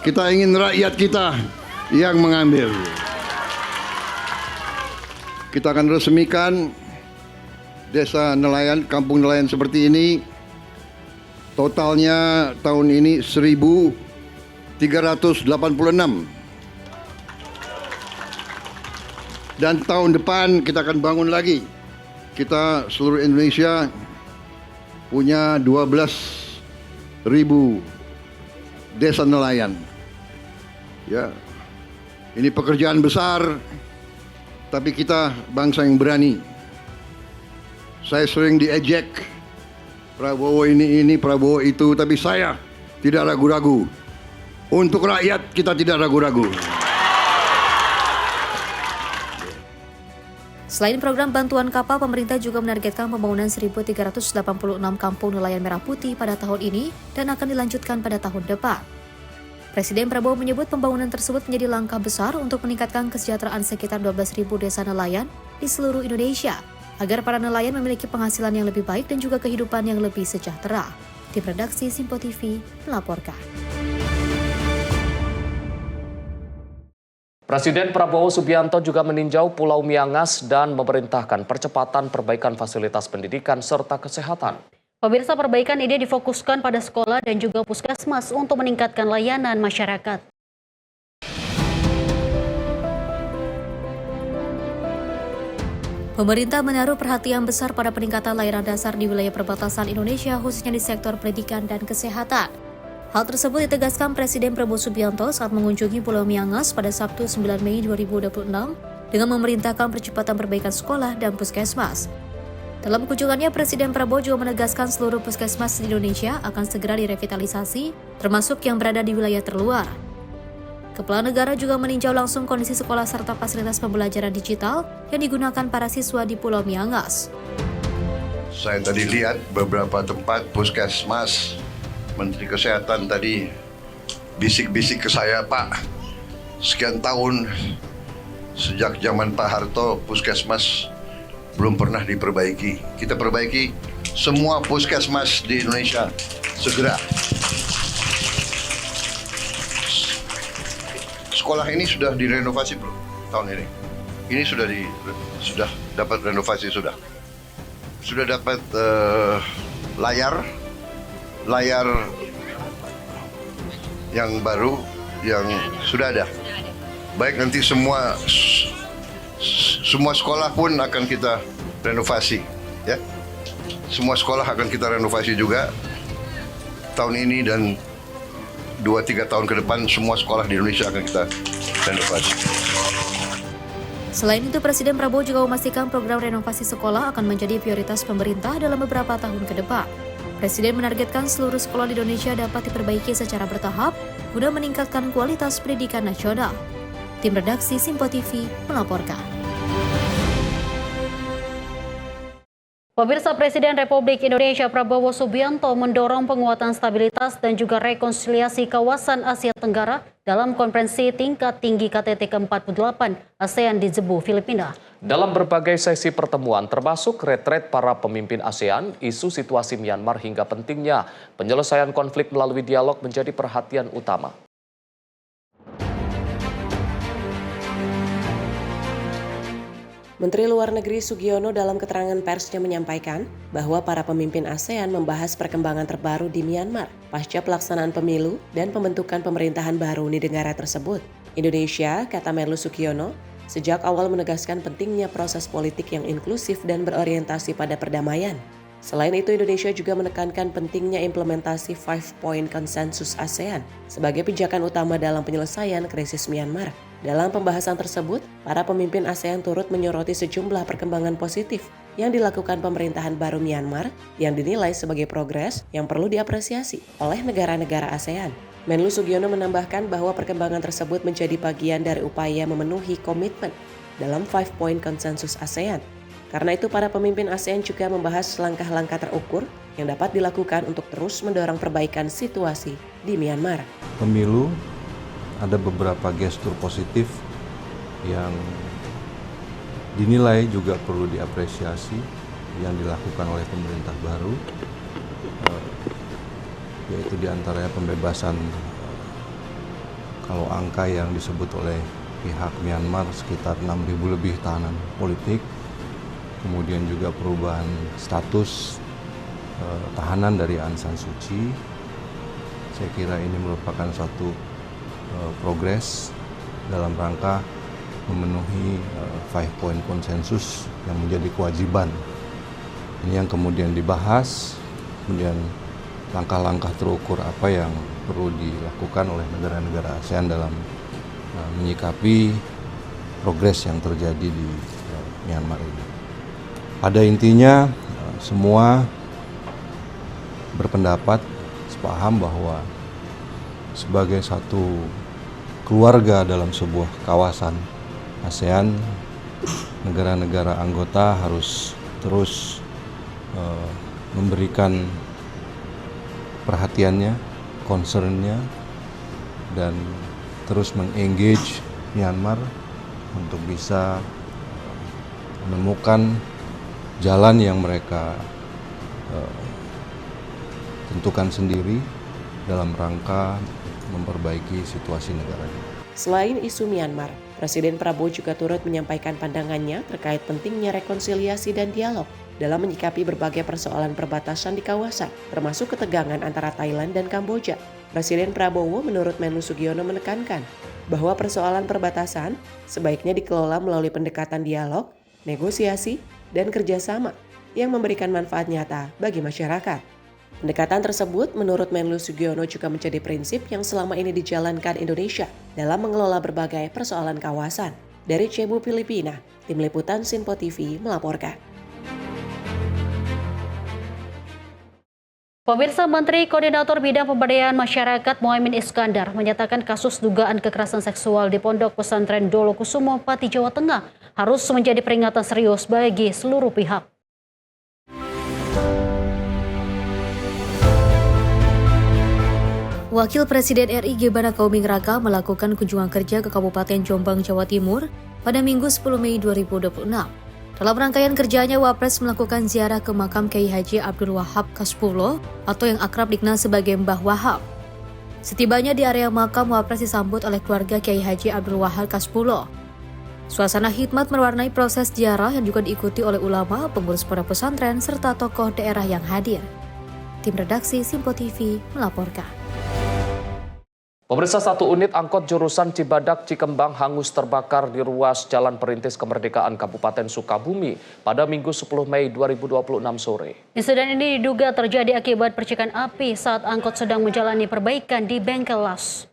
Kita ingin rakyat kita yang mengambil. Kita akan resmikan desa nelayan, kampung nelayan seperti ini. Totalnya tahun ini 1.386. Dan tahun depan kita akan bangun lagi. Kita seluruh Indonesia punya 12.000 desa nelayan. Ya, ini pekerjaan besar, tapi kita bangsa yang berani. Saya sering diejek, Prabowo ini, Prabowo itu, tapi saya tidak ragu-ragu. Untuk rakyat kita tidak ragu-ragu. Selain program bantuan kapal, pemerintah juga menargetkan pembangunan 1.386 kampung nelayan Merah Putih pada tahun ini dan akan dilanjutkan pada tahun depan. Presiden Prabowo menyebut pembangunan tersebut menjadi langkah besar untuk meningkatkan kesejahteraan sekitar 12.000 desa nelayan di seluruh Indonesia, agar para nelayan memiliki penghasilan yang lebih baik dan juga kehidupan yang lebih sejahtera. Tim redaksi Simpo TV melaporkan. Presiden Prabowo Subianto juga meninjau Pulau Miangas dan memerintahkan percepatan perbaikan fasilitas pendidikan serta kesehatan. Pemirsa, perbaikan ini difokuskan pada sekolah dan juga puskesmas untuk meningkatkan layanan masyarakat. Pemerintah menaruh perhatian besar pada peningkatan layanan dasar di wilayah perbatasan Indonesia, khususnya di sektor pendidikan dan kesehatan. Hal tersebut ditegaskan Presiden Prabowo Subianto saat mengunjungi Pulau Miangas pada Sabtu 9 Mei 2026 dengan memerintahkan percepatan perbaikan sekolah dan puskesmas. Dalam kunjungannya, Presiden Prabowo juga menegaskan seluruh puskesmas di Indonesia akan segera direvitalisasi, termasuk yang berada di wilayah terluar. Kepala negara juga meninjau langsung kondisi sekolah serta fasilitas pembelajaran digital yang digunakan para siswa di Pulau Miangas. Saya tadi lihat beberapa tempat puskesmas. Menteri Kesehatan tadi bisik-bisik ke saya, Pak, sekian tahun sejak zaman Pak Harto puskesmas belum pernah diperbaiki. Kita perbaiki semua puskesmas di Indonesia segera. Sekolah ini sudah direnovasi belum tahun ini? Ini sudah dapat renovasi, sudah dapat layar yang baru yang sudah ada. Baik, nanti semua sekolah pun akan kita renovasi, ya. Semua sekolah akan kita renovasi juga tahun ini dan 2-3 tahun ke depan semua sekolah di Indonesia akan kita renovasi. Selain itu, Presiden Prabowo juga memastikan program renovasi sekolah akan menjadi prioritas pemerintah dalam beberapa tahun ke depan. Presiden menargetkan seluruh sekolah di Indonesia dapat diperbaiki secara bertahap guna meningkatkan kualitas pendidikan nasional. Tim redaksi Simpo TV melaporkan. Pemirsa, Presiden Republik Indonesia Prabowo Subianto mendorong penguatan stabilitas dan juga rekonsiliasi kawasan Asia Tenggara dalam konferensi tingkat tinggi KTT ke-48 ASEAN di Cebu, Filipina. Dalam berbagai sesi pertemuan termasuk retret para pemimpin ASEAN, isu situasi Myanmar hingga pentingnya penyelesaian konflik melalui dialog menjadi perhatian utama. Menteri Luar Negeri Sugiono dalam keterangan persnya menyampaikan bahwa para pemimpin ASEAN membahas perkembangan terbaru di Myanmar pasca pelaksanaan pemilu dan pembentukan pemerintahan baru di negara tersebut. Indonesia, kata Menlu Sugiono, sejak awal menegaskan pentingnya proses politik yang inklusif dan berorientasi pada perdamaian. Selain itu, Indonesia juga menekankan pentingnya implementasi 5-Point Konsensus ASEAN sebagai pijakan utama dalam penyelesaian krisis Myanmar. Dalam pembahasan tersebut, para pemimpin ASEAN turut menyoroti sejumlah perkembangan positif yang dilakukan pemerintahan baru Myanmar yang dinilai sebagai progres yang perlu diapresiasi oleh negara-negara ASEAN. Menlu Sugiono menambahkan bahwa perkembangan tersebut menjadi bagian dari upaya memenuhi komitmen dalam 5-Point Konsensus ASEAN. Karena itu, para pemimpin ASEAN juga membahas langkah-langkah terukur yang dapat dilakukan untuk terus mendorong perbaikan situasi di Myanmar. Pemilu, ada beberapa gestur positif yang dinilai juga perlu diapresiasi yang dilakukan oleh pemerintah baru, yaitu diantaranya pembebasan kalau angka yang disebut oleh pihak Myanmar sekitar 6.000 lebih tahanan politik, kemudian juga perubahan status tahanan dari Aung San Suu Kyi. Saya kira ini merupakan suatu progres dalam rangka memenuhi 5-Point Konsensus yang menjadi kewajiban. Ini yang kemudian dibahas, kemudian langkah-langkah terukur apa yang perlu dilakukan oleh negara-negara ASEAN dalam menyikapi progres yang terjadi di Myanmar ini. Pada intinya semua berpendapat, sepaham bahwa sebagai satu keluarga dalam sebuah kawasan ASEAN, negara-negara anggota harus terus memberikan perhatiannya, concernnya, dan terus mengengage Myanmar untuk bisa menemukan jalan yang mereka tentukan sendiri dalam rangka memperbaiki situasi negaranya. Selain isu Myanmar, Presiden Prabowo juga turut menyampaikan pandangannya terkait pentingnya rekonsiliasi dan dialog dalam menyikapi berbagai persoalan perbatasan di kawasan, termasuk ketegangan antara Thailand dan Kamboja. Presiden Prabowo menurut Menlu Sugiono menekankan bahwa persoalan perbatasan sebaiknya dikelola melalui pendekatan dialog, negosiasi, dan kerjasama yang memberikan manfaat nyata bagi masyarakat. Pendekatan tersebut menurut Menlu Sugiono juga menjadi prinsip yang selama ini dijalankan Indonesia dalam mengelola berbagai persoalan kawasan. Dari Cebu, Filipina, Tim Liputan Simpo TV melaporkan. Pemirsa, Menteri Koordinator Bidang Pemberdayaan Masyarakat Muhaimin Iskandar menyatakan kasus dugaan kekerasan seksual di Pondok Pesantren Dolokusumo, Pati, Jawa Tengah harus menjadi peringatan serius bagi seluruh pihak. Wakil Presiden RI Gebana Kauming Raka melakukan kunjungan kerja ke Kabupaten Jombang, Jawa Timur pada Minggu 10 Mei 2026. Dalam rangkaian kerjanya, Wapres melakukan ziarah ke makam Kiai Haji Abdul Wahab Kaspulo atau yang akrab dikenal sebagai Mbah Wahab. Setibanya di area makam, Wapres disambut oleh keluarga Kiai Haji Abdul Wahab Kaspulo. Suasana hikmat mewarnai proses ziarah yang juga diikuti oleh ulama, pengurus pondok pesantren, serta tokoh daerah yang hadir. Tim redaksi Simpo TV melaporkan. Pemirsa, satu unit angkot jurusan Cibadak Cikembang hangus terbakar di ruas Jalan Perintis Kemerdekaan Kabupaten Sukabumi pada Minggu 10 Mei 2026 sore. Insiden ini diduga terjadi akibat percikan api saat angkot sedang menjalani perbaikan di bengkel las.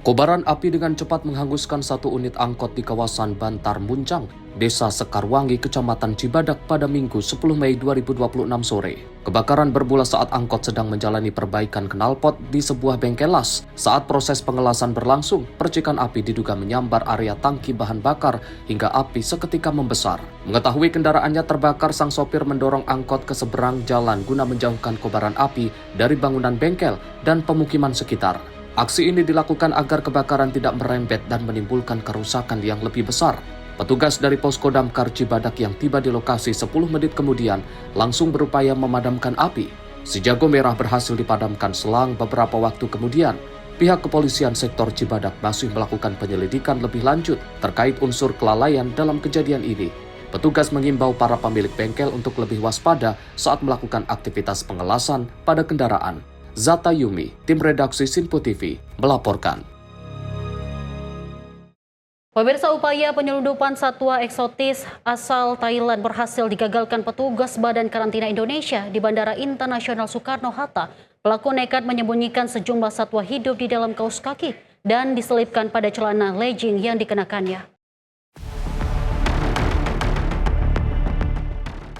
Kobaran api dengan cepat menghanguskan satu unit angkot di kawasan Bantar Muncang, Desa Sekarwangi, Kecamatan Cibadak pada Minggu 10 Mei 2026 sore. Kebakaran bermula saat angkot sedang menjalani perbaikan knalpot di sebuah bengkel las. Saat proses pengelasan berlangsung, percikan api diduga menyambar area tangki bahan bakar hingga api seketika membesar. Mengetahui kendaraannya terbakar, sang sopir mendorong angkot ke seberang jalan guna menjauhkan kobaran api dari bangunan bengkel dan pemukiman sekitar. Aksi ini dilakukan agar kebakaran tidak merembet dan menimbulkan kerusakan yang lebih besar. Petugas dari Posko Damkar Cibadak yang tiba di lokasi 10 menit kemudian langsung berupaya memadamkan api. Si jago merah berhasil dipadamkan selang beberapa waktu kemudian. Pihak kepolisian sektor Cibadak masih melakukan penyelidikan lebih lanjut terkait unsur kelalaian dalam kejadian ini. Petugas mengimbau para pemilik bengkel untuk lebih waspada saat melakukan aktivitas pengelasan pada kendaraan. Zata Yumi, tim redaksi Sinpo TV, melaporkan. Pemirsa, upaya penyelundupan satwa eksotis asal Thailand berhasil digagalkan petugas Badan Karantina Indonesia di Bandara Internasional Soekarno-Hatta. Pelaku nekat menyembunyikan sejumlah satwa hidup di dalam kaos kaki dan diselipkan pada celana legging yang dikenakannya.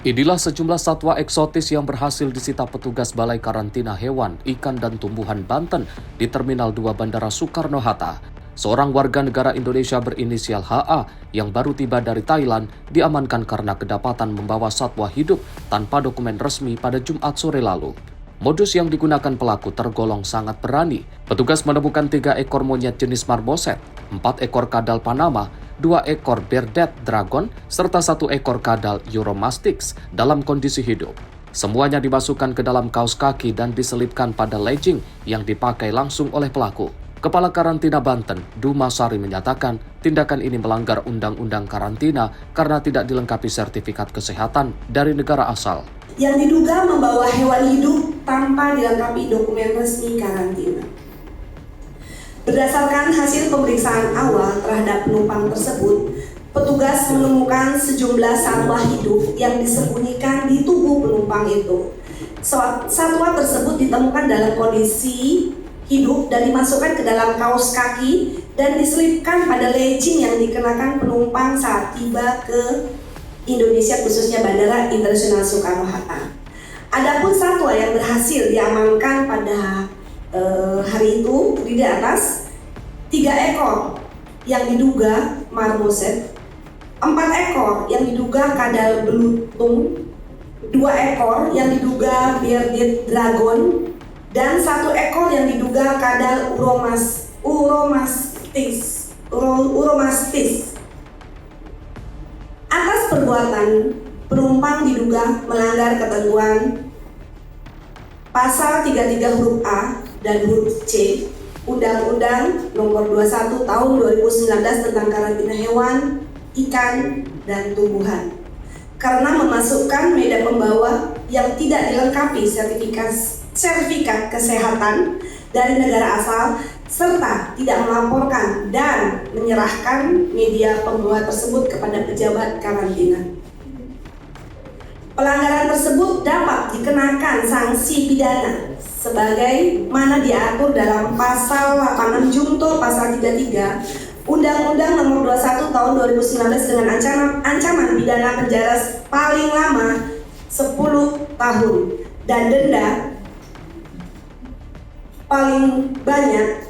Inilah sejumlah satwa eksotis yang berhasil disita petugas Balai Karantina Hewan, Ikan dan Tumbuhan Banten di Terminal 2 Bandara Soekarno-Hatta. Seorang warga negara Indonesia berinisial HA yang baru tiba dari Thailand diamankan karena kedapatan membawa satwa hidup tanpa dokumen resmi pada Jumat sore lalu. Modus yang digunakan pelaku tergolong sangat berani. Petugas menemukan 3 ekor monyet jenis marmoset, 4 ekor kadal Panama, 2 ekor bearded dragon, serta 1 ekor kadal Euromastix dalam kondisi hidup. Semuanya dimasukkan ke dalam kaos kaki dan diselipkan pada legging yang dipakai langsung oleh pelaku. Kepala Karantina Banten, Duma Sari, menyatakan tindakan ini melanggar Undang-Undang Karantina karena tidak dilengkapi sertifikat kesehatan dari negara asal. Yang diduga membawa hewan hidup tanpa dilengkapi dokumen resmi karantina. Berdasarkan hasil pemeriksaan awal terhadap penumpang tersebut, petugas menemukan sejumlah satwa hidup yang disembunyikan di tubuh penumpang itu. Satwa tersebut ditemukan dalam kondisi hidup dan dimasukkan ke dalam kaos kaki dan diselipkan pada legging yang dikenakan penumpang saat tiba ke Indonesia, khususnya Bandara Internasional Soekarno-Hatta. Adapun satwa yang berhasil diamankan pada hari itu di atas 3 ekor yang diduga marmoset, 4 ekor yang diduga kadal belutung, 2 ekor yang diduga bearded dragon, dan 1 ekor yang diduga kadal Euromastix. Atas perbuatan penumpang diduga melanggar ketentuan Pasal 33 huruf A dan huruf C Undang-Undang Nomor 21 Tahun 2019 tentang Karantina Hewan, Ikan, dan Tumbuhan karena memasukkan media pembawa yang tidak dilengkapi sertifikat kesehatan dari negara asal serta tidak melaporkan dan menyerahkan media pembawa tersebut kepada pejabat karantina. Pelanggaran tersebut dapat dikenakan sanksi pidana sebagai mana diatur dalam Pasal 86 Junto Pasal 33 Undang-Undang Nomor 21 Tahun 2019 dengan ancaman pidana penjara paling lama 10 tahun dan denda paling banyak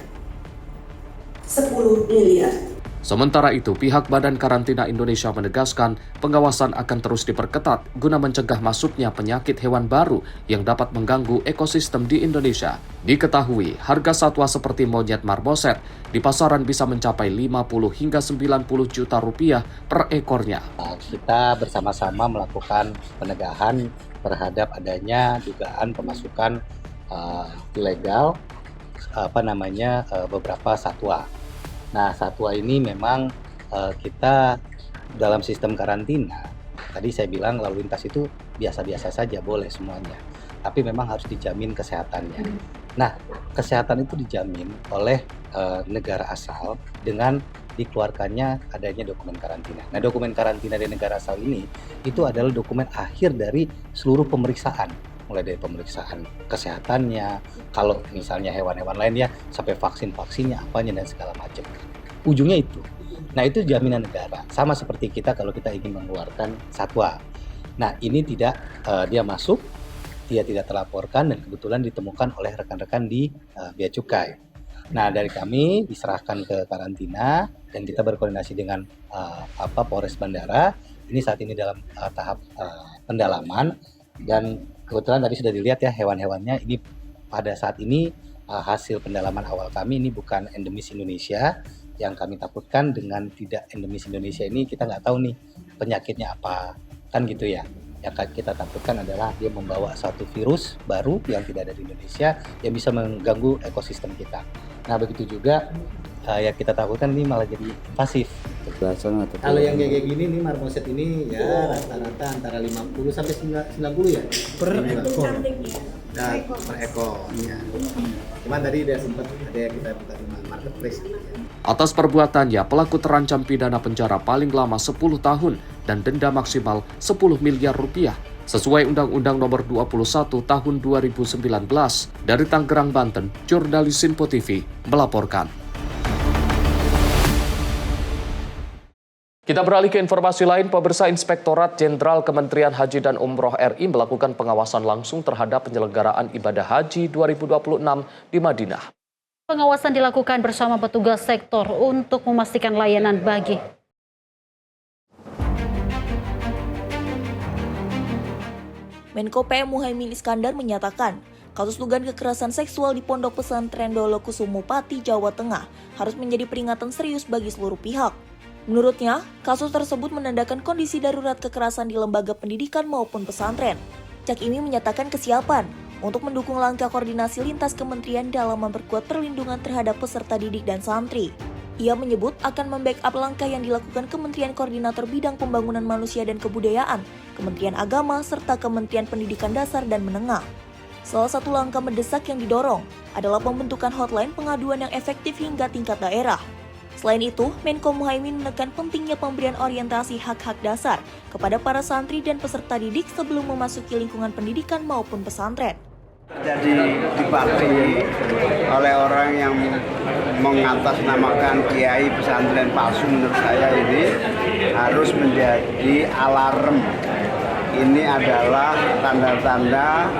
10 miliar. Sementara itu, pihak Badan Karantina Indonesia menegaskan pengawasan akan terus diperketat guna mencegah masuknya penyakit hewan baru yang dapat mengganggu ekosistem di Indonesia. Diketahui, harga satwa seperti monyet marmoset di pasaran bisa mencapai 50 hingga 90 juta rupiah per ekornya. Kita bersama-sama melakukan penegahan terhadap adanya dugaan pemasukan ilegal beberapa satwa. Nah, satwa ini memang kita dalam sistem karantina, tadi saya bilang lalu lintas itu biasa-biasa saja, boleh semuanya. tapi memang harus dijamin kesehatannya. Nah, kesehatan itu dijamin oleh negara asal dengan dikeluarkannya adanya dokumen karantina. Nah, dokumen karantina di negara asal ini itu adalah dokumen akhir dari seluruh pemeriksaan, mulai dari pemeriksaan kesehatannya, kalau misalnya hewan-hewan lainnya sampai vaksin-vaksinnya, apanya dan segala macam. Ujungnya itu. Nah, itu jaminan negara. Sama seperti kita kalau kita ingin mengeluarkan satwa. Nah, ini tidak dia masuk, dia tidak terlaporkan dan kebetulan ditemukan oleh rekan-rekan di Bea Cukai. Nah, dari kami diserahkan ke karantina dan kita berkoordinasi dengan Polres Bandara. Ini saat ini dalam tahap pendalaman dan kebetulan tadi sudah dilihat ya hewan-hewannya. Ini pada saat ini hasil pendalaman awal kami ini bukan endemis Indonesia. Yang kami takutkan dengan tidak endemis Indonesia ini kita nggak tahu nih penyakitnya apa, kan gitu ya. Yang kita takutkan adalah dia membawa satu virus baru yang tidak ada di Indonesia yang bisa mengganggu ekosistem kita. Nah, begitu juga yang kita takutkan ini malah jadi invasif. Kalau yang kayak gini nih marmoset ini ya rata-rata antara 50 sampai 90 ya per ekor. Nah, per ekor ya. Cuman tadi udah sempat ada yang kita buka di marketplace. Atas perbuatannya, pelaku terancam pidana penjara paling lama 10 tahun dan denda maksimal 10 miliar rupiah sesuai Undang-Undang Nomor 21 Tahun 2019. Dari Tangerang, Banten, jurnalis Sinpo TV melaporkan. Kita beralih ke informasi lain, pemirsa. Inspektorat Jenderal Kementerian Haji dan Umroh RI melakukan pengawasan langsung terhadap penyelenggaraan ibadah haji 2026 di Madinah. Pengawasan dilakukan bersama petugas sektor untuk memastikan layanan bagi Menko PM Muhaimin Iskandar menyatakan, kasus dugaan kekerasan seksual di Pondok Pesantren Dolokusumo Pati, Jawa Tengah harus menjadi peringatan serius bagi seluruh pihak. Menurutnya, kasus tersebut menandakan kondisi darurat kekerasan di lembaga pendidikan maupun pesantren. Cak Imi menyatakan kesiapan untuk mendukung langkah koordinasi lintas kementerian dalam memperkuat perlindungan terhadap peserta didik dan santri. Ia menyebut akan membackup langkah yang dilakukan Kementerian Koordinator Bidang Pembangunan Manusia dan Kebudayaan, Kementerian Agama, serta Kementerian Pendidikan Dasar dan Menengah. Salah satu langkah mendesak yang didorong adalah pembentukan hotline pengaduan yang efektif hingga tingkat daerah. Selain itu, Menko Muhaimin menekan pentingnya pemberian orientasi hak-hak dasar kepada para santri dan peserta didik sebelum memasuki lingkungan pendidikan maupun pesantren. Jadi dipatuhi oleh orang yang mengatasnamakan kiai pesantren palsu, menurut saya ini harus menjadi alarm. Ini adalah tanda-tanda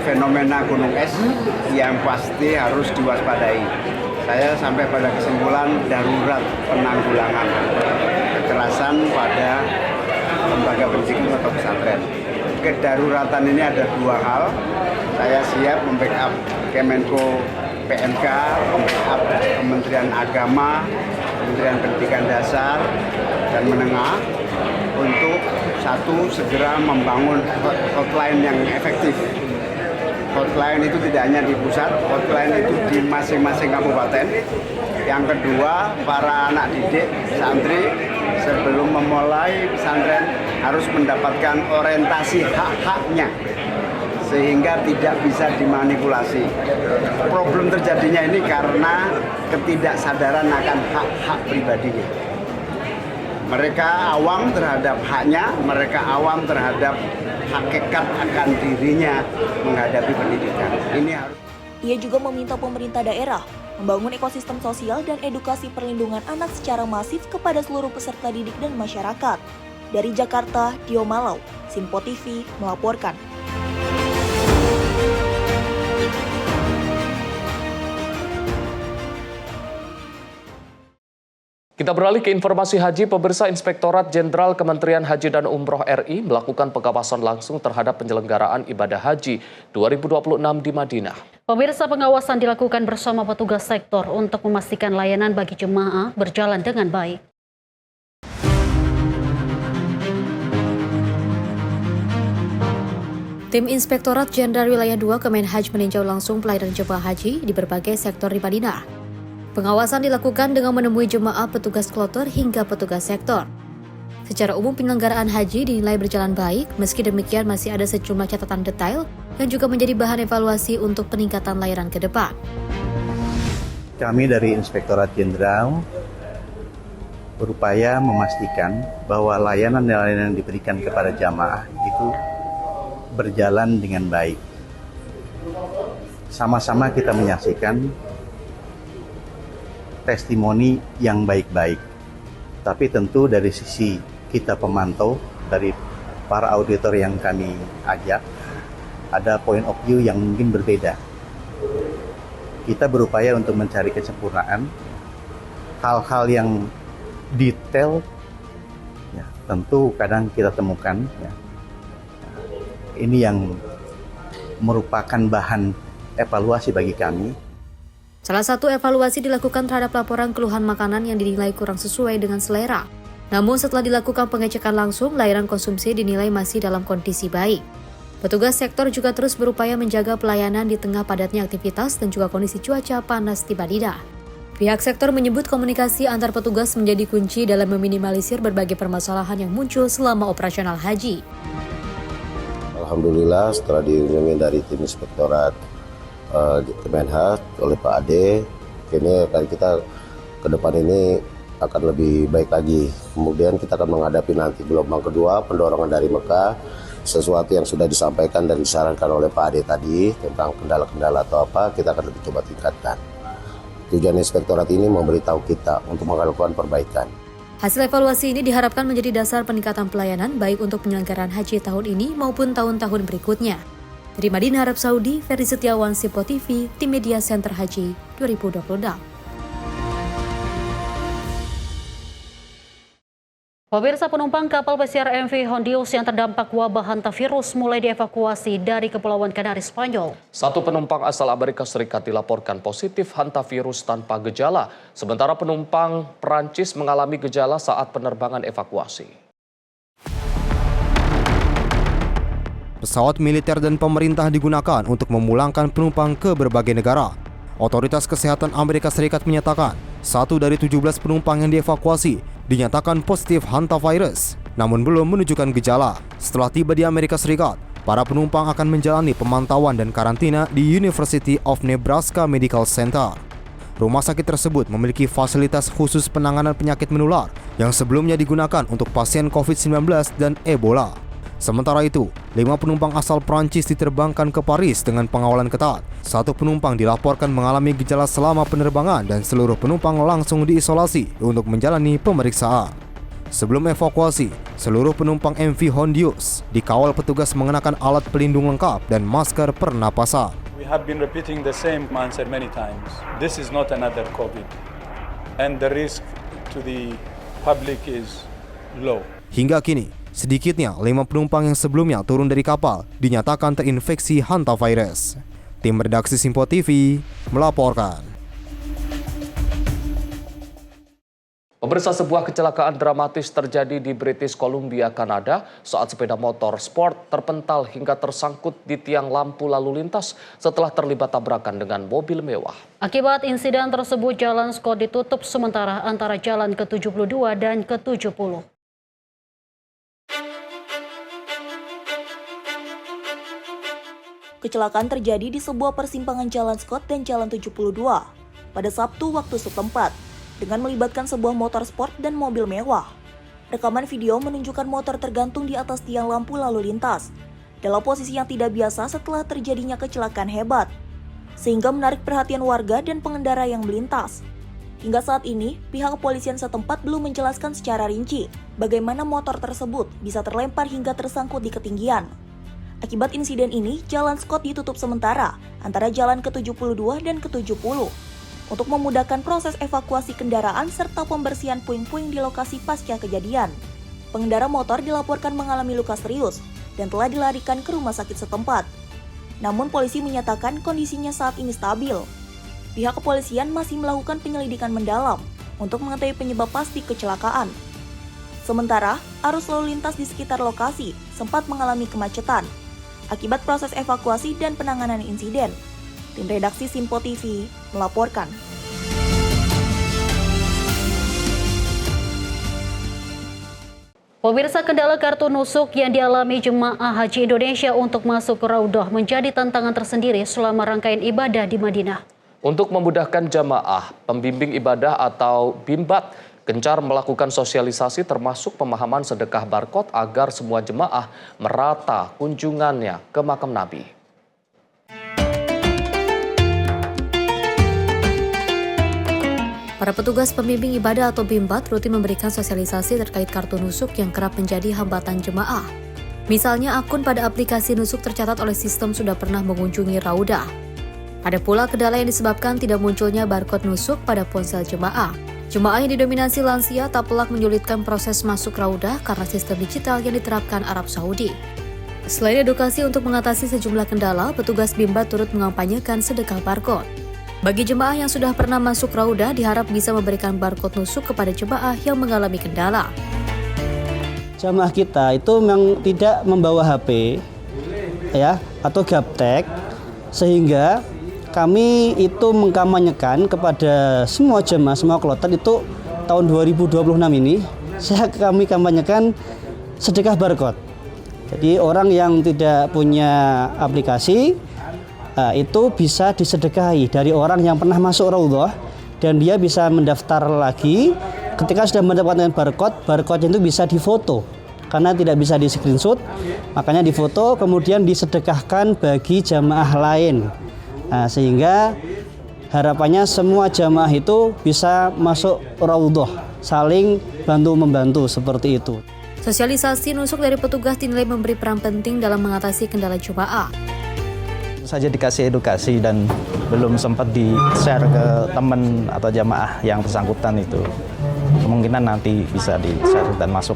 fenomena gunung es yang pasti harus diwaspadai. Saya sampai pada kesimpulan darurat penanggulangan kekerasan pada lembaga pendidikan atau pesantren. Kedaruratan ini ada dua hal. Saya siap membackup Kemenko PMK, membackup Kementerian Agama, Kementerian Pendidikan Dasar dan Menengah untuk satu, segera membangun hotline yang efektif. Hotline itu tidak hanya di pusat, hotline itu di masing-masing kabupaten. Yang kedua, para anak didik, santri, sebelum memulai pesantren harus mendapatkan orientasi hak-haknya sehingga tidak bisa dimanipulasi. Problem terjadinya ini karena ketidaksadaran akan hak-hak pribadinya. Mereka awam terhadap haknya, mereka awam terhadap hakikat akan dirinya menghadapi pendidikan. Ini harus. Ia juga meminta pemerintah daerah membangun ekosistem sosial dan edukasi perlindungan anak secara masif kepada seluruh peserta didik dan masyarakat. Dari Jakarta, Dio Malau, Sinpo TV melaporkan. Kita beralih ke informasi haji, pemirsa. Inspektorat Jenderal Kementerian Haji dan Umroh RI melakukan pengawasan langsung terhadap penyelenggaraan ibadah haji 2026 di Madinah. Pemirsa, pengawasan dilakukan bersama petugas sektor untuk memastikan layanan bagi jemaah berjalan dengan baik. Tim Inspektorat Jenderal Wilayah 2 Kemenhaj meninjau langsung pelayanan jemaah haji di berbagai sektor di Madinah. Pengawasan dilakukan dengan menemui jemaah, petugas kloter hingga petugas sektor. Secara umum penyelenggaraan haji dinilai berjalan baik, meski demikian masih ada sejumlah catatan detail yang juga menjadi bahan evaluasi untuk peningkatan layanan ke depan. Kami dari Inspektorat Jenderal berupaya memastikan bahwa layanan-layanan yang diberikan kepada jamaah itu berjalan dengan baik. Sama-sama kita menyaksikan testimoni yang baik-baik. Tapi tentu dari sisi kita pemantau, dari para auditor yang kami ajak, ada point of view yang mungkin berbeda. Kita berupaya untuk mencari kesempurnaan, hal-hal yang detail, ya, tentu kadang kita temukan. Ya. Ini yang merupakan bahan evaluasi bagi kami. Salah satu evaluasi dilakukan terhadap laporan keluhan makanan yang dinilai kurang sesuai dengan selera. Namun setelah dilakukan pengecekan langsung, layanan konsumsi dinilai masih dalam kondisi baik. Petugas sektor juga terus berupaya menjaga pelayanan di tengah padatnya aktivitas dan juga kondisi cuaca panas di Madinah. Pihak sektor menyebut komunikasi antar petugas menjadi kunci dalam meminimalisir berbagai permasalahan yang muncul selama operasional haji. Alhamdulillah setelah dilindungi dari tim Inspektorat Kemenhas oleh Pak Ade, kini akan kita ke depan ini akan lebih baik lagi. Kemudian kita akan menghadapi nanti gelombang kedua, pendorongan dari Mekah, sesuatu yang sudah disampaikan dan disarankan oleh Pak Ade tadi tentang kendala-kendala atau apa, kita akan lebih coba tingkatkan. Tujuan Inspektorat ini memberitahu kita untuk melakukan perbaikan. Hasil evaluasi ini diharapkan menjadi dasar peningkatan pelayanan baik untuk penyelenggaraan haji tahun ini maupun tahun-tahun berikutnya. Dari Madinah, Arab Saudi, Ferry Setiawan, Simpo TV, Tim Media Center Haji 2026. Pemirsa, penumpang kapal pesiar MV Hondius yang terdampak wabah hantavirus mulai dievakuasi dari Kepulauan Kanari, Spanyol. Satu penumpang asal Amerika Serikat dilaporkan positif hantavirus tanpa gejala, sementara penumpang Perancis mengalami gejala saat penerbangan evakuasi. Pesawat militer dan pemerintah digunakan untuk memulangkan penumpang ke berbagai negara. Otoritas Kesehatan Amerika Serikat menyatakan, 1 dari 17 penumpang yang dievakuasi dinyatakan positif hantavirus, namun belum menunjukkan gejala. Setelah tiba di Amerika Serikat, para penumpang akan menjalani pemantauan dan karantina di University of Nebraska Medical Center. Rumah sakit tersebut memiliki fasilitas khusus penanganan penyakit menular yang sebelumnya digunakan untuk pasien COVID-19 dan Ebola. Sementara itu, 5 penumpang asal Prancis diterbangkan ke Paris dengan pengawalan ketat. 1 penumpang dilaporkan mengalami gejala selama penerbangan dan seluruh penumpang langsung diisolasi untuk menjalani pemeriksaan. Sebelum evakuasi, seluruh penumpang MV Hondius dikawal petugas mengenakan alat pelindung lengkap dan masker pernapasan. We have been repeating the same answer many times. This is not another COVID, and the risk to the public is low. Hingga kini, sedikitnya 5 penumpang yang sebelumnya turun dari kapal dinyatakan terinfeksi hantavirus. Tim redaksi Simpo TV melaporkan. Pemirsa, sebuah kecelakaan dramatis terjadi di British Columbia, Kanada saat sepeda motor sport terpental hingga tersangkut di tiang lampu lalu lintas setelah terlibat tabrakan dengan mobil mewah. Akibat insiden tersebut, jalan Scott ditutup sementara antara jalan ke-72 dan ke-70. Kecelakaan terjadi di sebuah persimpangan Jalan Scott dan Jalan 72 pada Sabtu waktu setempat dengan melibatkan sebuah motor sport dan mobil mewah. Rekaman video menunjukkan motor tergantung di atas tiang lampu lalu lintas dalam posisi yang tidak biasa setelah terjadinya kecelakaan hebat, sehingga menarik perhatian warga dan pengendara yang melintas. Hingga saat ini, pihak kepolisian setempat belum menjelaskan secara rinci bagaimana motor tersebut bisa terlempar hingga tersangkut di ketinggian. Akibat insiden ini, Jalan Scott ditutup sementara antara jalan ke-72 dan ke-70 untuk memudahkan proses evakuasi kendaraan serta pembersihan puing-puing di lokasi pasca kejadian. Pengendara motor dilaporkan mengalami luka serius dan telah dilarikan ke rumah sakit setempat. Namun polisi menyatakan kondisinya saat ini stabil. Pihak kepolisian masih melakukan penyelidikan mendalam untuk mengetahui penyebab pasti kecelakaan. Sementara, arus lalu lintas di sekitar lokasi sempat mengalami kemacetan akibat proses evakuasi dan penanganan insiden. Tim redaksi Simpo TV melaporkan. Pemirsa, kendala kartu nusuk yang dialami jemaah haji Indonesia untuk masuk ke Raudhah menjadi tantangan tersendiri selama rangkaian ibadah di Madinah. Untuk memudahkan jamaah, pembimbing ibadah atau bimbat gencar melakukan sosialisasi termasuk pemahaman sedekah barcode agar semua jemaah merata kunjungannya ke makam Nabi. Para petugas pembimbing ibadah atau bimbat rutin memberikan sosialisasi terkait kartu nusuk yang kerap menjadi hambatan jemaah. Misalnya akun pada aplikasi nusuk tercatat oleh sistem sudah pernah mengunjungi Raudhah. Ada pula kendala yang disebabkan tidak munculnya barcode nusuk pada ponsel jemaah. Jemaah yang didominasi lansia tak pelak menyulitkan proses masuk Raudhah karena sistem digital yang diterapkan Arab Saudi. Selain edukasi untuk mengatasi sejumlah kendala, petugas bimbat turut mengampanyekan sedekah barcode. Bagi jemaah yang sudah pernah masuk Raudhah diharap bisa memberikan barcode nusuk kepada jemaah yang mengalami kendala. Jamaah kita itu memang tidak membawa HP ya atau gaptek, sehingga kami itu mengkampanyekan kepada semua jemaah, semua kloter itu tahun 2026 ini kami kampanyekan sedekah barcode. Jadi orang yang tidak punya aplikasi itu bisa disedekahi dari orang yang pernah masuk Raudhah, dan dia bisa mendaftar lagi. Ketika sudah mendapatkan barcode itu bisa difoto karena tidak bisa di screenshot, makanya difoto kemudian disedekahkan bagi jamaah lain. Sehingga harapannya semua jamaah itu bisa masuk Raudhah, saling bantu-membantu seperti itu. Sosialisasi nusuk dari petugas dinilai memberi peran penting dalam mengatasi kendala jemaah. Saja dikasih edukasi dan belum sempat di-share ke teman atau jamaah yang bersangkutan itu. Kemungkinan nanti bisa di-share dan masuk.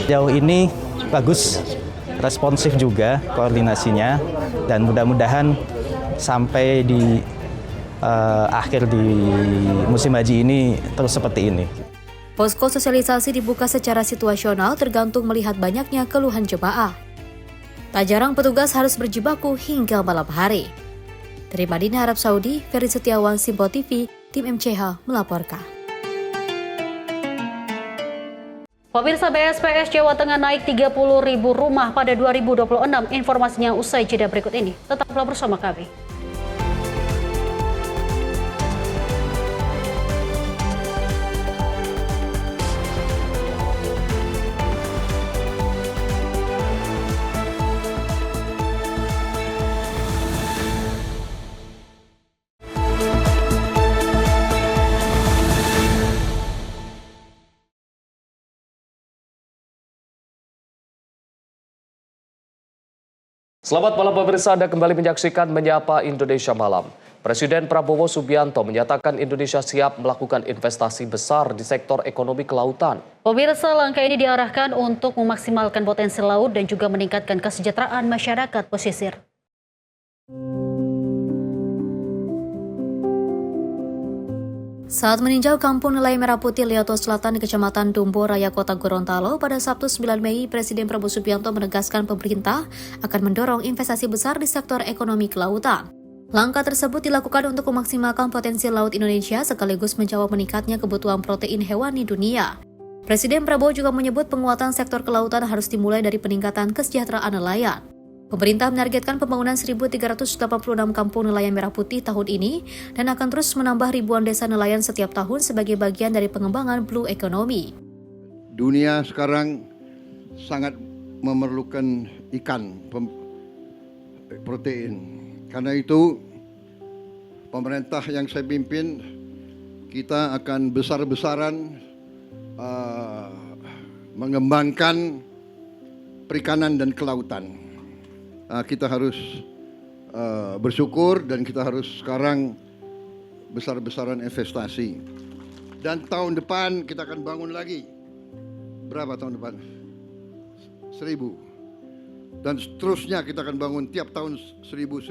Jauh ini bagus, responsif juga koordinasinya, dan mudah-mudahan sampai di akhir di musim haji ini terus seperti ini. Posko sosialisasi dibuka secara situasional tergantung melihat banyaknya keluhan jemaah. Tak jarang petugas harus berjibaku hingga malam hari. Dari Madinah, Arab Saudi, Ferry Setiawan, Simpo TV, tim MCH melaporkan. Pemirsa, BSPS Jawa Tengah naik 30.000 rumah pada 2026. Informasinya usai jeda berikut ini. Tetaplah bersama kami. Selamat malam pemirsa, Anda kembali menyaksikan Menyapa Indonesia Malam. Presiden Prabowo Subianto menyatakan Indonesia siap melakukan investasi besar di sektor ekonomi kelautan. Pemirsa, langkah ini diarahkan untuk memaksimalkan potensi laut dan juga meningkatkan kesejahteraan masyarakat pesisir. Saat meninjau Kampung Nelayan Merah Putih Liato Selatan di Kecamatan Dumbo Raya Kota Gorontalo pada Sabtu 9 Mei, Presiden Prabowo Subianto menegaskan pemerintah akan mendorong investasi besar di sektor ekonomi kelautan. Langkah tersebut dilakukan untuk memaksimalkan potensi laut Indonesia sekaligus menjawab meningkatnya kebutuhan protein hewani dunia. Presiden Prabowo juga menyebut penguatan sektor kelautan harus dimulai dari peningkatan kesejahteraan nelayan. Pemerintah menargetkan pembangunan 1.386 kampung nelayan merah putih tahun ini dan akan terus menambah ribuan desa nelayan setiap tahun sebagai bagian dari pengembangan blue economy. Dunia sekarang sangat memerlukan ikan, protein. Karena itu, pemerintah yang saya pimpin, kita akan besar-besaran mengembangkan perikanan dan kelautan. Kita harus bersyukur dan kita harus sekarang besar-besaran investasi. Dan tahun depan kita akan bangun lagi. Berapa tahun depan? 1.000. Dan seterusnya kita akan bangun tiap tahun 1.000.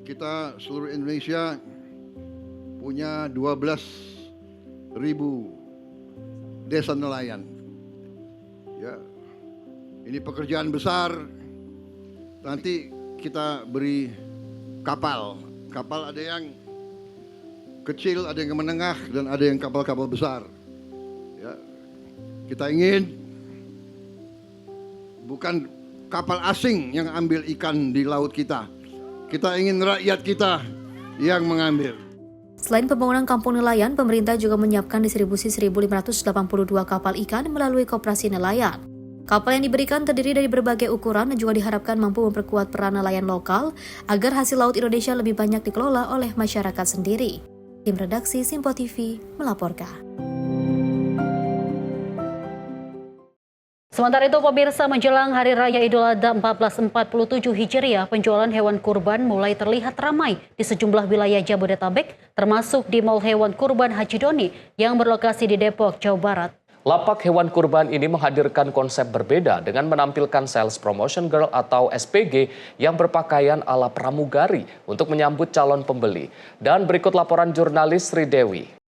Kita seluruh Indonesia punya 12.000 desa nelayan. Ya. Ini pekerjaan besar. Nanti kita beri kapal. Kapal ada yang kecil, ada yang menengah, dan ada yang kapal-kapal besar. Ya. Kita ingin bukan kapal asing yang ambil ikan di laut kita. Kita ingin rakyat kita yang mengambil. Selain pembangunan kampung nelayan, pemerintah juga menyiapkan distribusi 1.582 kapal ikan melalui koperasi nelayan. Kapal yang diberikan terdiri dari berbagai ukuran dan juga diharapkan mampu memperkuat peran nelayan lokal agar hasil laut Indonesia lebih banyak dikelola oleh masyarakat sendiri. Tim redaksi Simpo TV melaporkan. Sementara itu, pemirsa, menjelang Hari Raya Idul Adha 1447 Hijriah, penjualan hewan kurban mulai terlihat ramai di sejumlah wilayah Jabodetabek, termasuk di Mall Hewan Kurban Haji Doni yang berlokasi di Depok, Jawa Barat. Lapak hewan kurban ini menghadirkan konsep berbeda dengan menampilkan sales promotion girl atau SPG yang berpakaian ala pramugari untuk menyambut calon pembeli. Dan berikut laporan jurnalis Sri Dewi.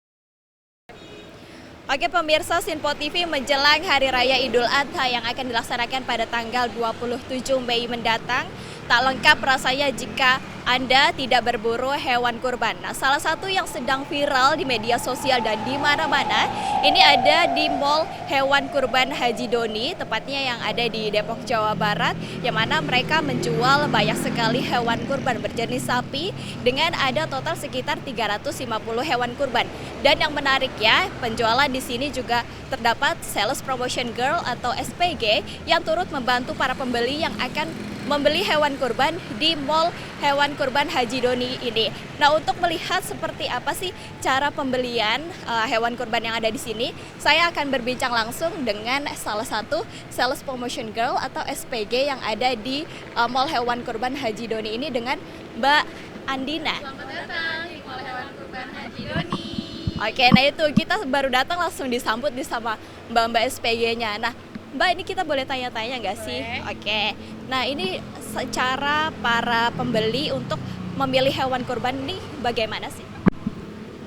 Oke pemirsa, Simpo TV menjelang Hari Raya Idul Adha yang akan dilaksanakan pada tanggal 27 Mei mendatang, tak lengkap rasanya jika Anda tidak berburu hewan kurban. Nah, salah satu yang sedang viral di media sosial dan di mana-mana, ini ada di Mall Hewan Kurban Haji Doni, tepatnya yang ada di Depok, Jawa Barat, yang mana mereka menjual banyak sekali hewan kurban berjenis sapi dengan ada total sekitar 350 hewan kurban. Dan yang menarik ya, penjualan di sini juga terdapat Sales Promotion Girl atau SPG yang turut membantu para pembeli yang akan membeli hewan kurban di Mall Hewan Kurban Haji Doni ini. Nah, untuk melihat seperti apa sih cara pembelian hewan kurban yang ada di sini, saya akan berbincang langsung dengan salah satu Sales Promotion Girl atau SPG yang ada di Mall Hewan Kurban Haji Doni ini dengan Mbak Andina. Selamat datang di Mall Hewan Kurban Haji Doni. Oke, nah itu kita baru datang langsung disambut sama Mbak SPG-nya. Nah, Mbak, ini kita boleh tanya-tanya nggak sih? Oke. Nah, ini secara para pembeli untuk memilih hewan kurban ini bagaimana sih?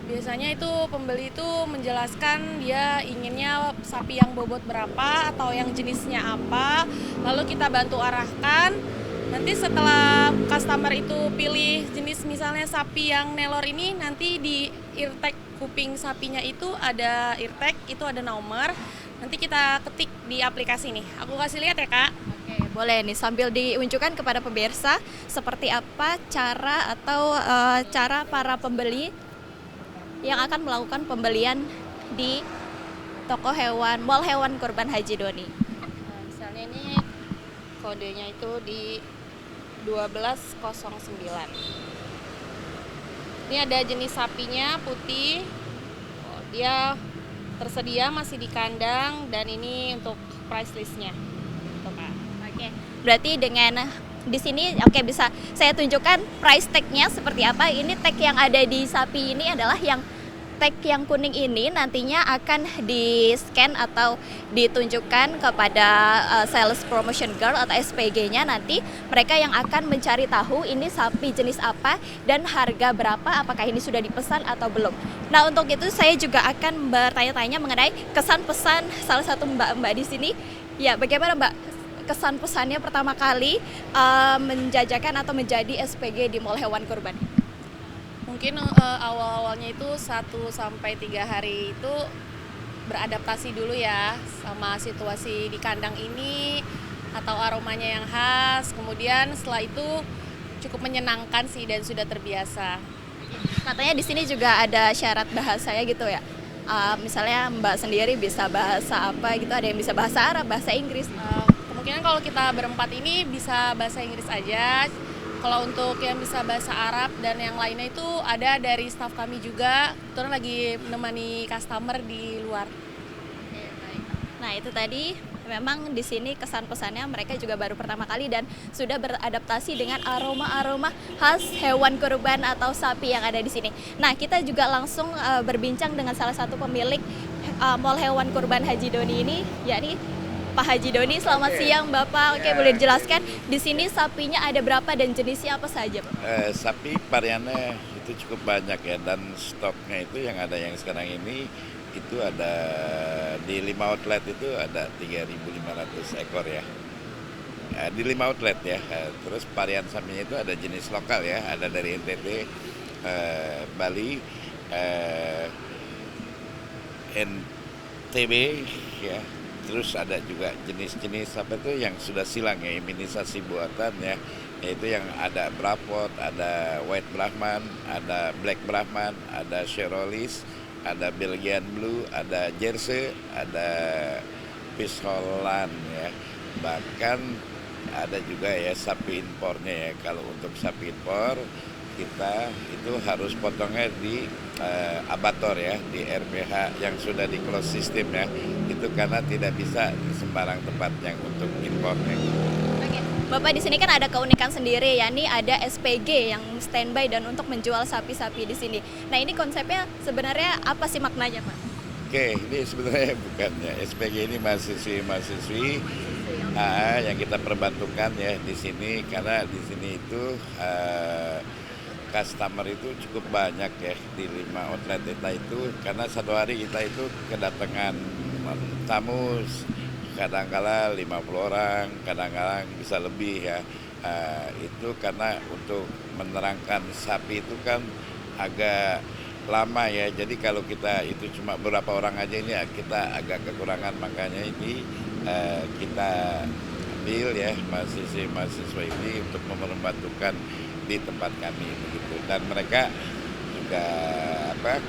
Biasanya itu pembeli itu menjelaskan dia inginnya sapi yang bobot berapa atau yang jenisnya apa, lalu kita bantu arahkan. Nanti setelah customer itu pilih jenis misalnya sapi yang nelor ini, nanti di eartag kuping sapinya itu ada eartag, itu ada nomor. Nanti kita ketik di aplikasi nih. Aku kasih lihat ya, Kak. Oke, boleh nih sambil diunjukkan kepada pemirsa seperti apa cara atau cara para pembeli yang akan melakukan pembelian di toko hewan Mall Hewan Kurban Haji Doni. Nah, misalnya ini kodenya itu di 1209. Ini ada jenis sapinya putih. Dia tersedia masih di kandang dan ini untuk price listnya. Oke, berarti dengan di sini bisa saya tunjukkan price tag-nya seperti apa. Ini tag yang ada di sapi ini adalah yang tag yang kuning ini nantinya akan di-scan atau ditunjukkan kepada Sales Promotion Girl atau SPG-nya. Nanti mereka yang akan mencari tahu ini sapi jenis apa dan harga berapa, apakah ini sudah dipesan atau belum. Nah, untuk itu saya juga akan bertanya-tanya mengenai kesan pesan salah satu mbak-mbak di sini. Ya, bagaimana Mbak kesan pesannya pertama kali menjajakan atau menjadi SPG di Mall Hewan Kurban? Mungkin awal-awalnya itu 1-3 hari itu beradaptasi dulu ya sama situasi di kandang ini atau aromanya yang khas. Kemudian setelah itu cukup menyenangkan sih dan sudah terbiasa. Katanya di sini juga ada syarat bahasanya gitu ya. Misalnya Mbak sendiri bisa bahasa apa gitu, ada yang bisa bahasa Arab, bahasa Inggris. Kemungkinan kalau kita berempat ini bisa bahasa Inggris aja. Kalau untuk yang bisa bahasa Arab dan yang lainnya itu ada dari staf kami juga, kebetulan lagi menemani customer di luar. Nah, itu tadi memang di sini kesan pesannya mereka juga baru pertama kali dan sudah beradaptasi dengan aroma-aroma khas hewan kurban atau sapi yang ada di sini. Nah, kita juga langsung berbincang dengan salah satu pemilik Mall Hewan Kurban Haji Doni ini, yakni Pak Haji Doni. Selamat siang Bapak. Oke, boleh dijelaskan di sini sapinya ada berapa dan jenisnya apa saja, Pak? Sapi variannya itu cukup banyak ya, dan stoknya itu yang ada yang sekarang ini itu ada di 5 outlet itu ada 3.500 ekor ya. Di 5 outlet ya. Terus varian sapinya itu ada jenis lokal ya, ada dari NTT, Bali, NTB ya. terus ada juga jenis-jenis apa itu yang sudah silang ya, imunisasi buatan ya, yaitu yang ada Braford, ada White Brahman, ada Black Brahman, ada Cherolis, ada Belgian Blue, ada Jersey, ada Pis Holland ya. Bahkan ada juga ya sapi impornya ya. Kalau untuk sapi impor kita itu harus potongnya di abator ya, di RPH yang sudah di close system ya. Itu karena tidak bisa di sembarang tempat yang untuk impornya. Oke. Bapak di sini kan ada keunikan sendiri ya, nih ada SPG yang standby dan untuk menjual sapi-sapi di sini. Nah ini konsepnya sebenarnya apa sih maknanya Pak? Oke, ini sebenarnya bukannya SPG ini mahasiswi yang kita perbantukan ya di sini, karena di sini itu customer itu cukup banyak ya di 5 outlet kita itu, karena satu hari kita itu kedatangan tamu kadang-kala 50 orang, kadang-kadang bisa lebih ya. Itu karena untuk menerangkan sapi itu kan agak lama ya, jadi kalau kita itu cuma beberapa orang aja ini kita agak kekurangan, makanya ini kita ambil ya mahasiswa ini untuk membantukan di tempat kami begitu. Dan mereka juga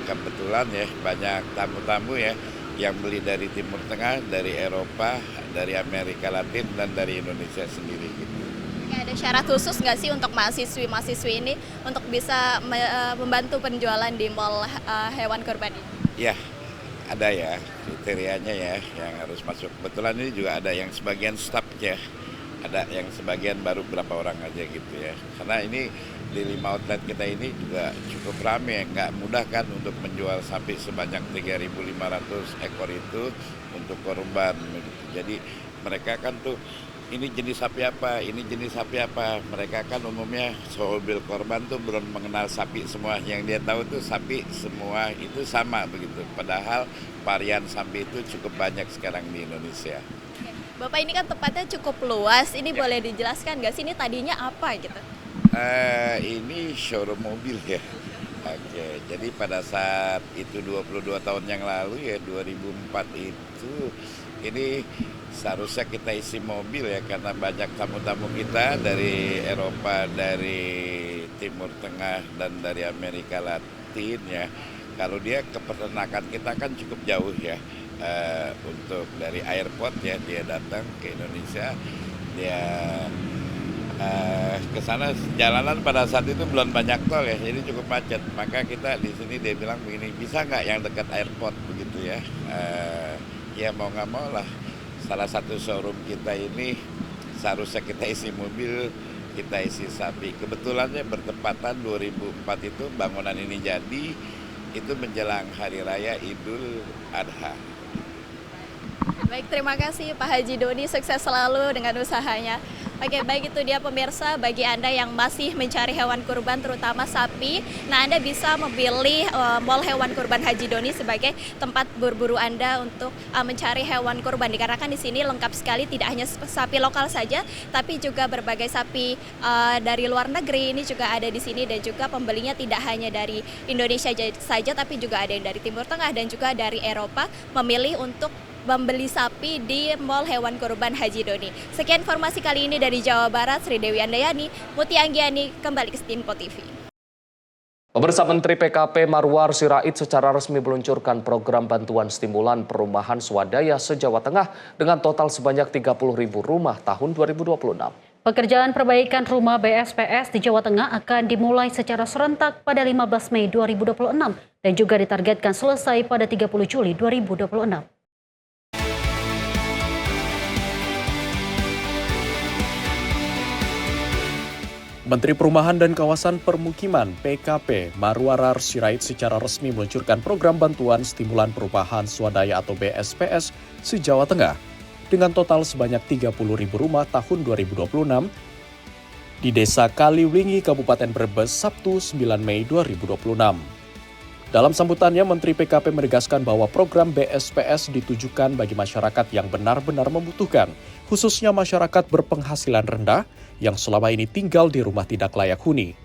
kebetulan ya banyak tamu-tamu ya yang beli dari Timur Tengah, dari Eropa, dari Amerika Latin, dan dari Indonesia sendiri gitu. Ada syarat khusus nggak sih untuk mahasiswi ini untuk bisa membantu penjualan di mall hewan kurban ini? Ya, ada ya kriterianya ya yang harus masuk. Kebetulan ini juga ada yang sebagian staff ya, ada yang sebagian baru berapa orang aja gitu ya. Karena ini di 5 outlet kita ini juga cukup ramai, nggak mudah kan untuk menjual sapi sebanyak 3.500 ekor itu untuk korban begitu. Jadi mereka kan tuh ini jenis sapi apa, ini jenis sapi apa. Mereka kan umumnya sehobil korban tuh belum mengenal sapi semua. Yang dia tahu tuh sapi semua itu sama begitu. Padahal varian sapi itu cukup banyak sekarang di Indonesia. Bapak ini kan tempatnya cukup luas, ini boleh dijelaskan nggak sih ini tadinya apa gitu? Ini showroom mobil ya. Oke, jadi pada saat itu 22 tahun yang lalu ya, 2004 itu ini seharusnya kita isi mobil ya, karena banyak tamu-tamu kita dari Eropa, dari Timur Tengah, dan dari Amerika Latin ya. Kalau dia ke peternakan kita kan cukup jauh ya, untuk dari airport ya, dia datang ke Indonesia, dia ke sana jalanan pada saat itu belum banyak tol ya, jadi cukup macet. Maka kita di sini dia bilang begini, bisa nggak yang dekat airport begitu ya? Ya mau nggak mau lah, salah satu showroom kita ini seharusnya kita isi mobil, kita isi sapi. Kebetulannya bertepatan 2004 itu bangunan ini jadi, itu menjelang Hari Raya Idul Adha. Baik, terima kasih Pak Haji Doni, sukses selalu dengan usahanya. Oke, baik itu dia pemirsa, bagi Anda yang masih mencari hewan kurban terutama sapi, nah Anda bisa memilih Mall Hewan Kurban Haji Doni sebagai tempat berburu Anda untuk mencari hewan kurban. Dikarenakan di sini lengkap sekali, tidak hanya sapi lokal saja, tapi juga berbagai sapi dari luar negeri ini juga ada di sini, dan juga pembelinya tidak hanya dari Indonesia saja, tapi juga ada yang dari Timur Tengah dan juga dari Eropa memilih untuk membeli sapi di Mall Hewan Kurban Haji Doni. Sekian informasi kali ini dari Jawa Barat, Sri Dewi Andayani, Muti Anggiani, kembali ke Tempo TV. Pemirsa, Menteri PKP Marwar Sirait secara resmi meluncurkan program bantuan stimulan perumahan swadaya se-Jawa Tengah dengan total sebanyak 30.000 rumah tahun 2026. Pekerjaan perbaikan rumah BSPS di Jawa Tengah akan dimulai secara serentak pada 15 Mei 2026 dan juga ditargetkan selesai pada 30 Juli 2026. Menteri Perumahan dan Kawasan Permukiman (PKP) Marwar Sirait secara resmi meluncurkan program bantuan stimulan perumahan swadaya atau BSPS se-Jawa Tengah dengan total sebanyak 30.000 rumah tahun 2026 di Desa Kaliwlingi, Kabupaten Brebes, Sabtu 9 Mei 2026. Dalam sambutannya, Menteri PKP menegaskan bahwa program BSPS ditujukan bagi masyarakat yang benar-benar membutuhkan, khususnya masyarakat berpenghasilan rendah yang selama ini tinggal di rumah tidak layak huni.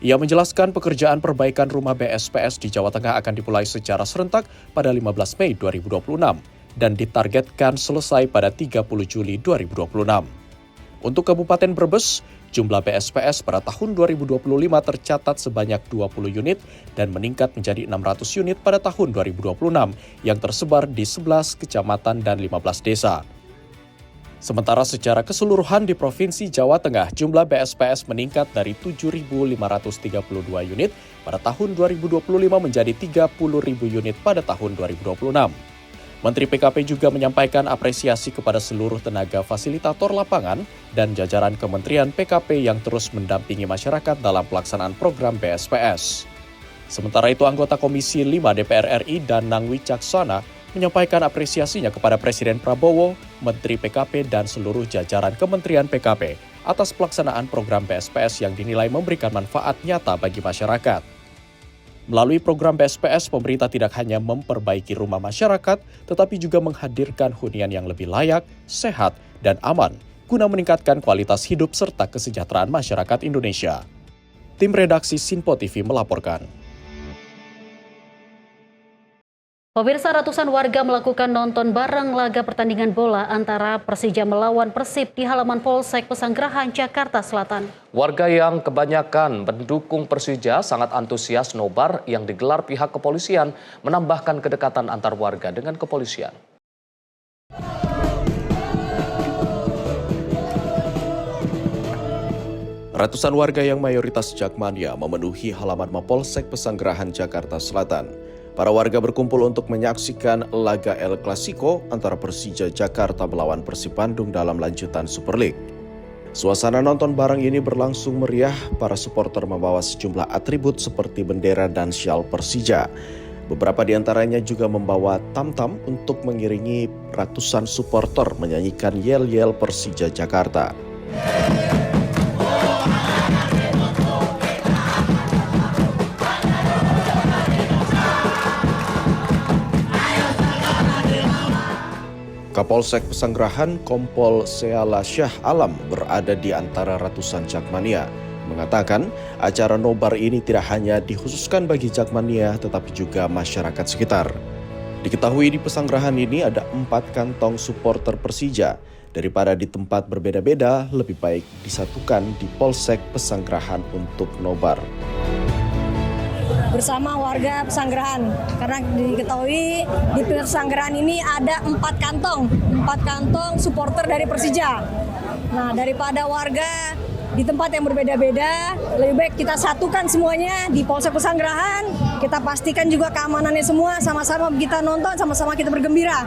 Ia menjelaskan pekerjaan perbaikan rumah BSPS di Jawa Tengah akan dimulai secara serentak pada 15 Mei 2026 dan ditargetkan selesai pada 30 Juli 2026. Untuk Kabupaten Brebes, jumlah BSPS pada tahun 2025 tercatat sebanyak 20 unit dan meningkat menjadi 600 unit pada tahun 2026 yang tersebar di 11 kecamatan dan 15 desa. Sementara secara keseluruhan di Provinsi Jawa Tengah, jumlah BSPS meningkat dari 7.532 unit pada tahun 2025 menjadi 30.000 unit pada tahun 2026. Menteri PKP juga menyampaikan apresiasi kepada seluruh tenaga fasilitator lapangan dan jajaran Kementerian PKP yang terus mendampingi masyarakat dalam pelaksanaan program BSPS. Sementara itu, anggota Komisi 5 DPR RI Danang Wicaksana menyampaikan apresiasinya kepada Presiden Prabowo, Menteri PKP, dan seluruh jajaran Kementerian PKP atas pelaksanaan program BSPS yang dinilai memberikan manfaat nyata bagi masyarakat. Melalui program BSPS, pemerintah tidak hanya memperbaiki rumah masyarakat, tetapi juga menghadirkan hunian yang lebih layak, sehat, dan aman, guna meningkatkan kualitas hidup serta kesejahteraan masyarakat Indonesia. Tim redaksi Sinpo TV melaporkan. Pemirsa, ratusan warga melakukan nonton bareng laga pertandingan bola antara Persija melawan Persib di halaman Polsek Pesanggerahan, Jakarta Selatan. Warga yang kebanyakan mendukung Persija sangat antusias nobar yang digelar pihak kepolisian, menambahkan kedekatan antar warga dengan kepolisian. Ratusan warga yang mayoritas Jakmania memenuhi halaman Mapolsek Pesanggerahan, Jakarta Selatan. Para warga berkumpul untuk menyaksikan laga El Clasico antara Persija Jakarta melawan Persib Bandung dalam lanjutan Super League. Suasana nonton bareng ini berlangsung meriah, para supporter membawa sejumlah atribut seperti bendera dan syal Persija. Beberapa di antaranya juga membawa tam-tam untuk mengiringi ratusan supporter menyanyikan yel-yel Persija Jakarta. Kapolsek Pesanggerahan Kompol Seala Syah Alam berada di antara ratusan Jakmania. Mengatakan acara nobar ini tidak hanya dikhususkan bagi Jakmania tetapi juga masyarakat sekitar. Diketahui di Pesanggerahan ini ada 4 kantong supporter Persija. Daripada di tempat berbeda-beda, lebih baik disatukan di Polsek Pesanggerahan untuk nobar. Bersama warga Pesanggerahan, karena diketahui di Pesanggerahan ini ada 4 kantong supporter dari Persija. Nah, daripada warga di tempat yang berbeda-beda, lebih baik kita satukan semuanya di Polsek Pesanggerahan. Kita pastikan juga keamanannya semua, sama-sama kita nonton, sama-sama kita bergembira.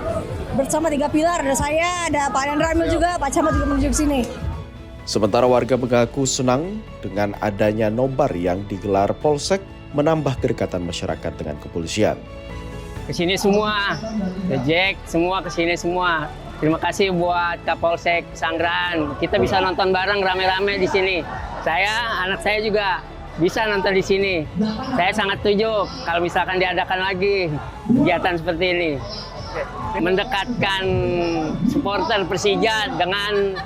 Bersama 3 pilar, ada saya, ada Pak Yan Ramil juga, Pak Camat juga menuju ke sini. Sementara warga mengaku senang dengan adanya nobar yang digelar Polsek, menambah kedekatan masyarakat dengan kepolisian. Kesini semua, Jack, semua kesini semua. Terima kasih buat Kapolsek Pesanggerahan. Kita bisa nonton bareng rame-rame di sini. Anak saya juga bisa nonton di sini. Saya sangat setuju kalau misalkan diadakan lagi kegiatan seperti ini. Mendekatkan supporter Persija dengan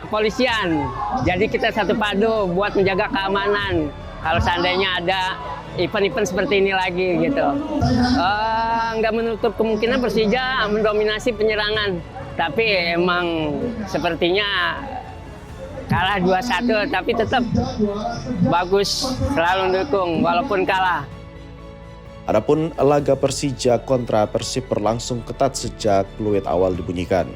kepolisian. Jadi kita satu padu buat menjaga keamanan. Kalau seandainya ada event-event seperti ini lagi gitu. Nggak menutup kemungkinan Persija mendominasi penyerangan. Tapi emang sepertinya kalah 2-1 tapi tetap bagus, selalu mendukung walaupun kalah. Adapun laga Persija kontra Persib berlangsung ketat sejak peluit awal dibunyikan.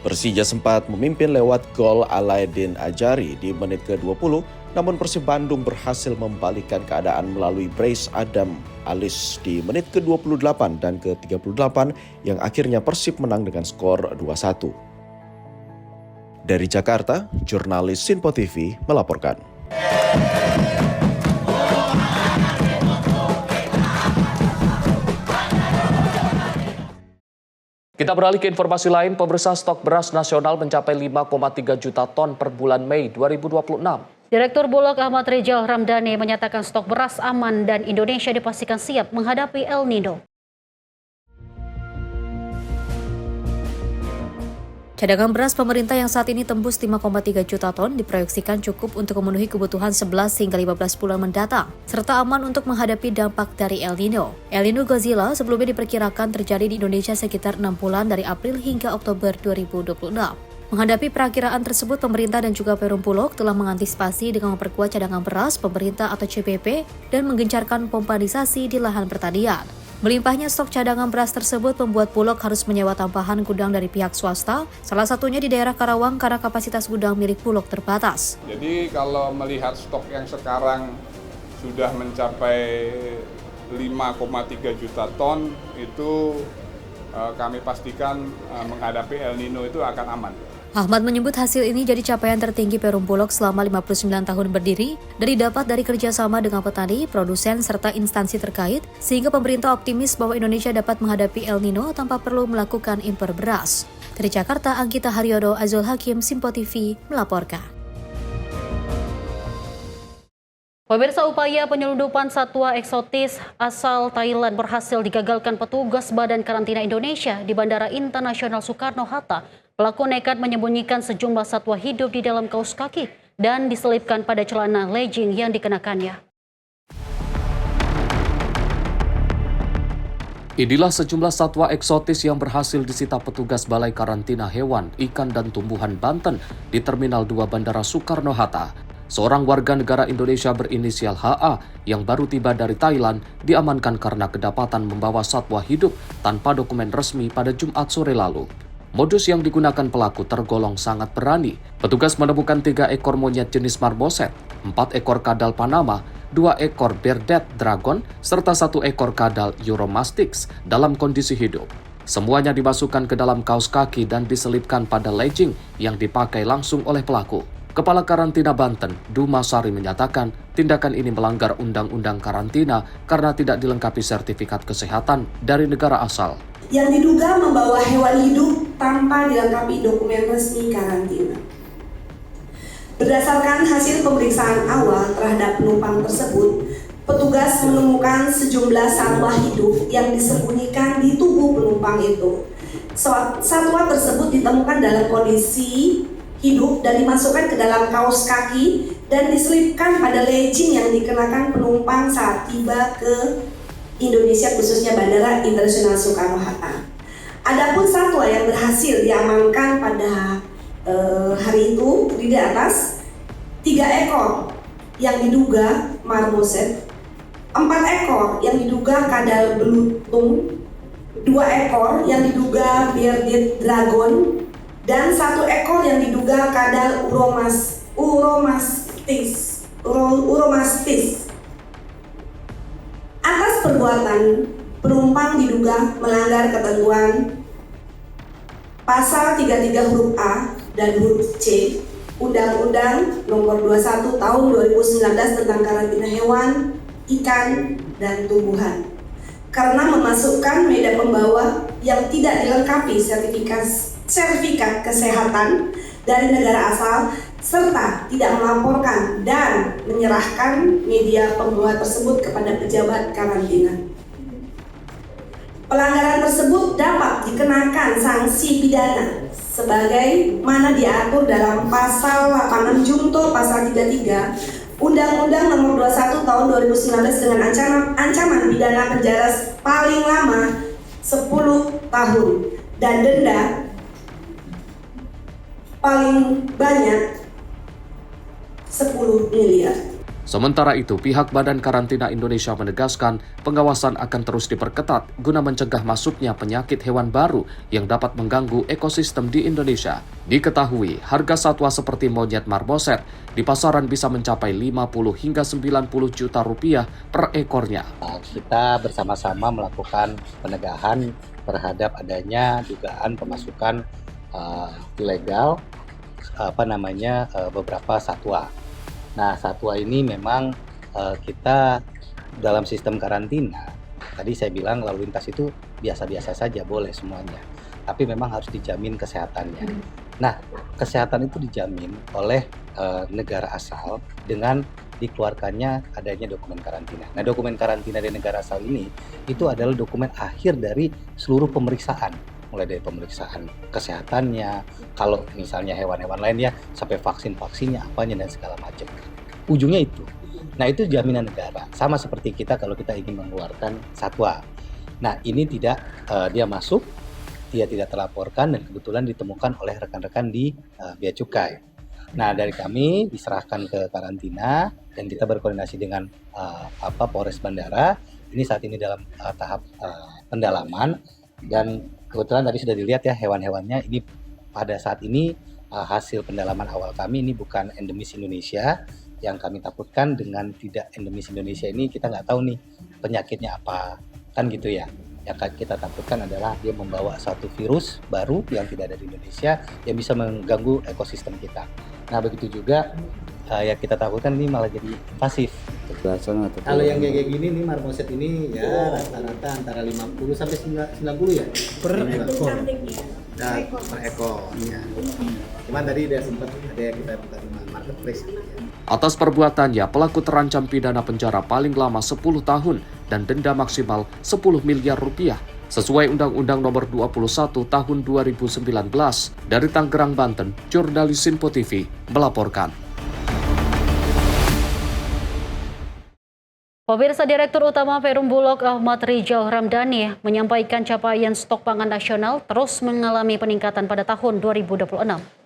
Persija sempat memimpin lewat gol Alaidin Ajari di menit ke-20, namun Persib Bandung berhasil membalikkan keadaan melalui brace Adam Alis di menit ke-28 dan ke-38 yang akhirnya Persib menang dengan skor 2-1. Dari Jakarta, jurnalis Sinpo TV melaporkan. Kita beralih ke informasi lain, pemirsa, stok beras nasional mencapai 5,3 juta ton per bulan Mei 2026. Direktur Bulog Ahmad Rijal Ramdhani menyatakan stok beras aman dan Indonesia dipastikan siap menghadapi El Nino. Cadangan beras pemerintah yang saat ini tembus 5,3 juta ton diproyeksikan cukup untuk memenuhi kebutuhan 11 hingga 15 bulan mendatang, serta aman untuk menghadapi dampak dari El Nino. El Nino Godzilla sebelumnya diperkirakan terjadi di Indonesia sekitar 6 bulan dari April hingga Oktober 2026. Menghadapi perakiraan tersebut, pemerintah dan juga Perum Bulog telah mengantisipasi dengan memperkuat cadangan beras pemerintah atau CPP dan menggencarkan pompanisasi di lahan pertanian. Melimpahnya stok cadangan beras tersebut membuat Bulog harus menyewa tambahan gudang dari pihak swasta, salah satunya di daerah Karawang karena kapasitas gudang milik Bulog terbatas. Jadi kalau melihat stok yang sekarang sudah mencapai 5,3 juta ton, itu kami pastikan menghadapi El Nino itu akan aman. Ahmad menyebut hasil ini jadi capaian tertinggi Perum Bulog selama 59 tahun berdiri dan didapat dari kerjasama dengan petani, produsen, serta instansi terkait, sehingga pemerintah optimis bahwa Indonesia dapat menghadapi El Nino tanpa perlu melakukan impor beras. Dari Jakarta, Anggita Haryodo, Azul Hakim, Simpo TV, melaporkan. Pemirsa, upaya penyelundupan satwa eksotis asal Thailand berhasil digagalkan petugas Badan Karantina Indonesia di Bandara Internasional Soekarno-Hatta. Pelaku nekat menyembunyikan sejumlah satwa hidup di dalam kaos kaki dan diselipkan pada celana legging yang dikenakannya. Inilah sejumlah satwa eksotis yang berhasil disita petugas Balai Karantina Hewan, Ikan dan Tumbuhan Banten di Terminal 2 Bandara Soekarno-Hatta. Seorang warga negara Indonesia berinisial HA yang baru tiba dari Thailand diamankan karena kedapatan membawa satwa hidup tanpa dokumen resmi pada Jumat sore lalu. Modus yang digunakan pelaku tergolong sangat berani. Petugas menemukan 3 ekor monyet jenis marmoset, 4 ekor kadal Panama, 2 ekor bearded dragon, serta 1 ekor kadal Euromastix dalam kondisi hidup. Semuanya dimasukkan ke dalam kaos kaki dan diselipkan pada legging yang dipakai langsung oleh pelaku. Kepala Karantina Banten, Duma Sari menyatakan tindakan ini melanggar Undang-Undang Karantina karena tidak dilengkapi sertifikat kesehatan dari negara asal. Yang diduga membawa hewan hidup tanpa dilengkapi dokumen resmi karantina. Berdasarkan hasil pemeriksaan awal terhadap penumpang tersebut, petugas menemukan sejumlah satwa hidup yang disembunyikan di tubuh penumpang itu. Satwa tersebut ditemukan dalam kondisi hidup dan dimasukkan ke dalam kaos kaki dan diselipkan pada legging yang dikenakan penumpang saat tiba ke Indonesia, khususnya Bandara Internasional Soekarno-Hatta. Adapun satwa yang berhasil diamankan pada hari itu di atas 3 ekor yang diduga marmoset, 4 ekor yang diduga kadal belutung, 2 ekor yang diduga bearded dragon, dan 1 ekor yang diduga kadal Euromastix. Atas perbuatan, penumpang diduga melanggar ketentuan Pasal 33 huruf A dan huruf C Undang-Undang Nomor 21 Tahun 2019 tentang Karantina Hewan, Ikan, dan Tumbuhan karena memasukkan media pembawa yang tidak dilengkapi sertifikat kesehatan dari negara asal serta tidak melaporkan dan menyerahkan media pembawa tersebut kepada pejabat karantina. Pelanggaran tersebut dapat dikenakan sanksi pidana sebagai mana diatur dalam Pasal 86 Junto Pasal 33 Undang-Undang Nomor 21 Tahun 2019 dengan ancaman pidana penjara paling lama 10 tahun dan denda paling banyak 10 miliar. Sementara itu, pihak Badan Karantina Indonesia menegaskan pengawasan akan terus diperketat guna mencegah masuknya penyakit hewan baru yang dapat mengganggu ekosistem di Indonesia. Diketahui, harga satwa seperti monyet marmoset di pasaran bisa mencapai 50 hingga 90 juta rupiah per ekornya. Kita bersama-sama melakukan penegahan terhadap adanya dugaan pemasukan ilegal beberapa satwa. Nah, satwa ini memang kita dalam sistem karantina, tadi saya bilang lalu lintas itu biasa-biasa saja, boleh semuanya. Tapi memang harus dijamin kesehatannya. Nah, kesehatan itu dijamin oleh negara asal dengan dikeluarkannya adanya dokumen karantina. Nah, dokumen karantina dari negara asal ini itu adalah dokumen akhir dari seluruh pemeriksaan. mulai dari pemeriksaan kesehatannya, kalau misalnya hewan-hewan lain ya sampai vaksin-vaksinnya apanya dan segala macam. Ujungnya itu. Nah itu jaminan negara, sama seperti kita kalau kita ingin mengeluarkan satwa. Nah ini tidak, dia masuk, dia tidak terlaporkan dan kebetulan ditemukan oleh rekan-rekan di Bea Cukai. Nah dari kami diserahkan ke karantina dan kita berkoordinasi dengan Polres Bandara. Ini saat ini dalam tahap pendalaman dan kebetulan tadi sudah dilihat ya hewan-hewannya ini pada saat ini hasil pendalaman awal kami ini bukan endemis Indonesia. Yang kami takutkan dengan tidak endemis Indonesia ini kita nggak tahu nih penyakitnya apa, kan gitu ya. Yang kita takutkan adalah dia membawa satu virus baru yang tidak ada di Indonesia yang bisa mengganggu ekosistem kita. Nah begitu juga ya kita takutkan ini malah jadi invasif. Kalau yang kayak gini nih marmoset ini ya rata-rata antara 50 sampai 90 ya per ekor. Nah, per ekor ya. Cuman tadi dia sempat ada yang kita buka di marketplace. Atas perbuatannya, pelaku terancam pidana penjara paling lama 10 tahun dan denda maksimal 10 miliar rupiah sesuai Undang-Undang Nomor 21 Tahun 2019. Dari Tangerang, Banten, jurnalis Info TV melaporkan. Pemirsa, Direktur Utama Perum Bulog Ahmad Rizal Ramdhani menyampaikan capaian stok pangan nasional terus mengalami peningkatan pada tahun 2026.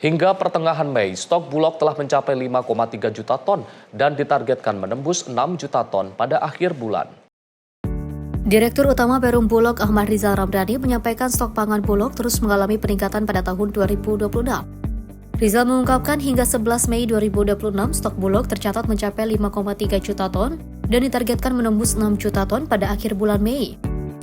Hingga pertengahan Mei, stok Bulog telah mencapai 5,3 juta ton dan ditargetkan menembus 6 juta ton pada akhir bulan. Direktur Utama Perum Bulog Ahmad Rizal Ramdhani menyampaikan stok pangan Bulog terus mengalami peningkatan pada tahun 2026. Rizal mengungkapkan hingga 11 Mei 2026 stok Bulog tercatat mencapai 5,3 juta ton dan ditargetkan menembus 6 juta ton pada akhir bulan Mei.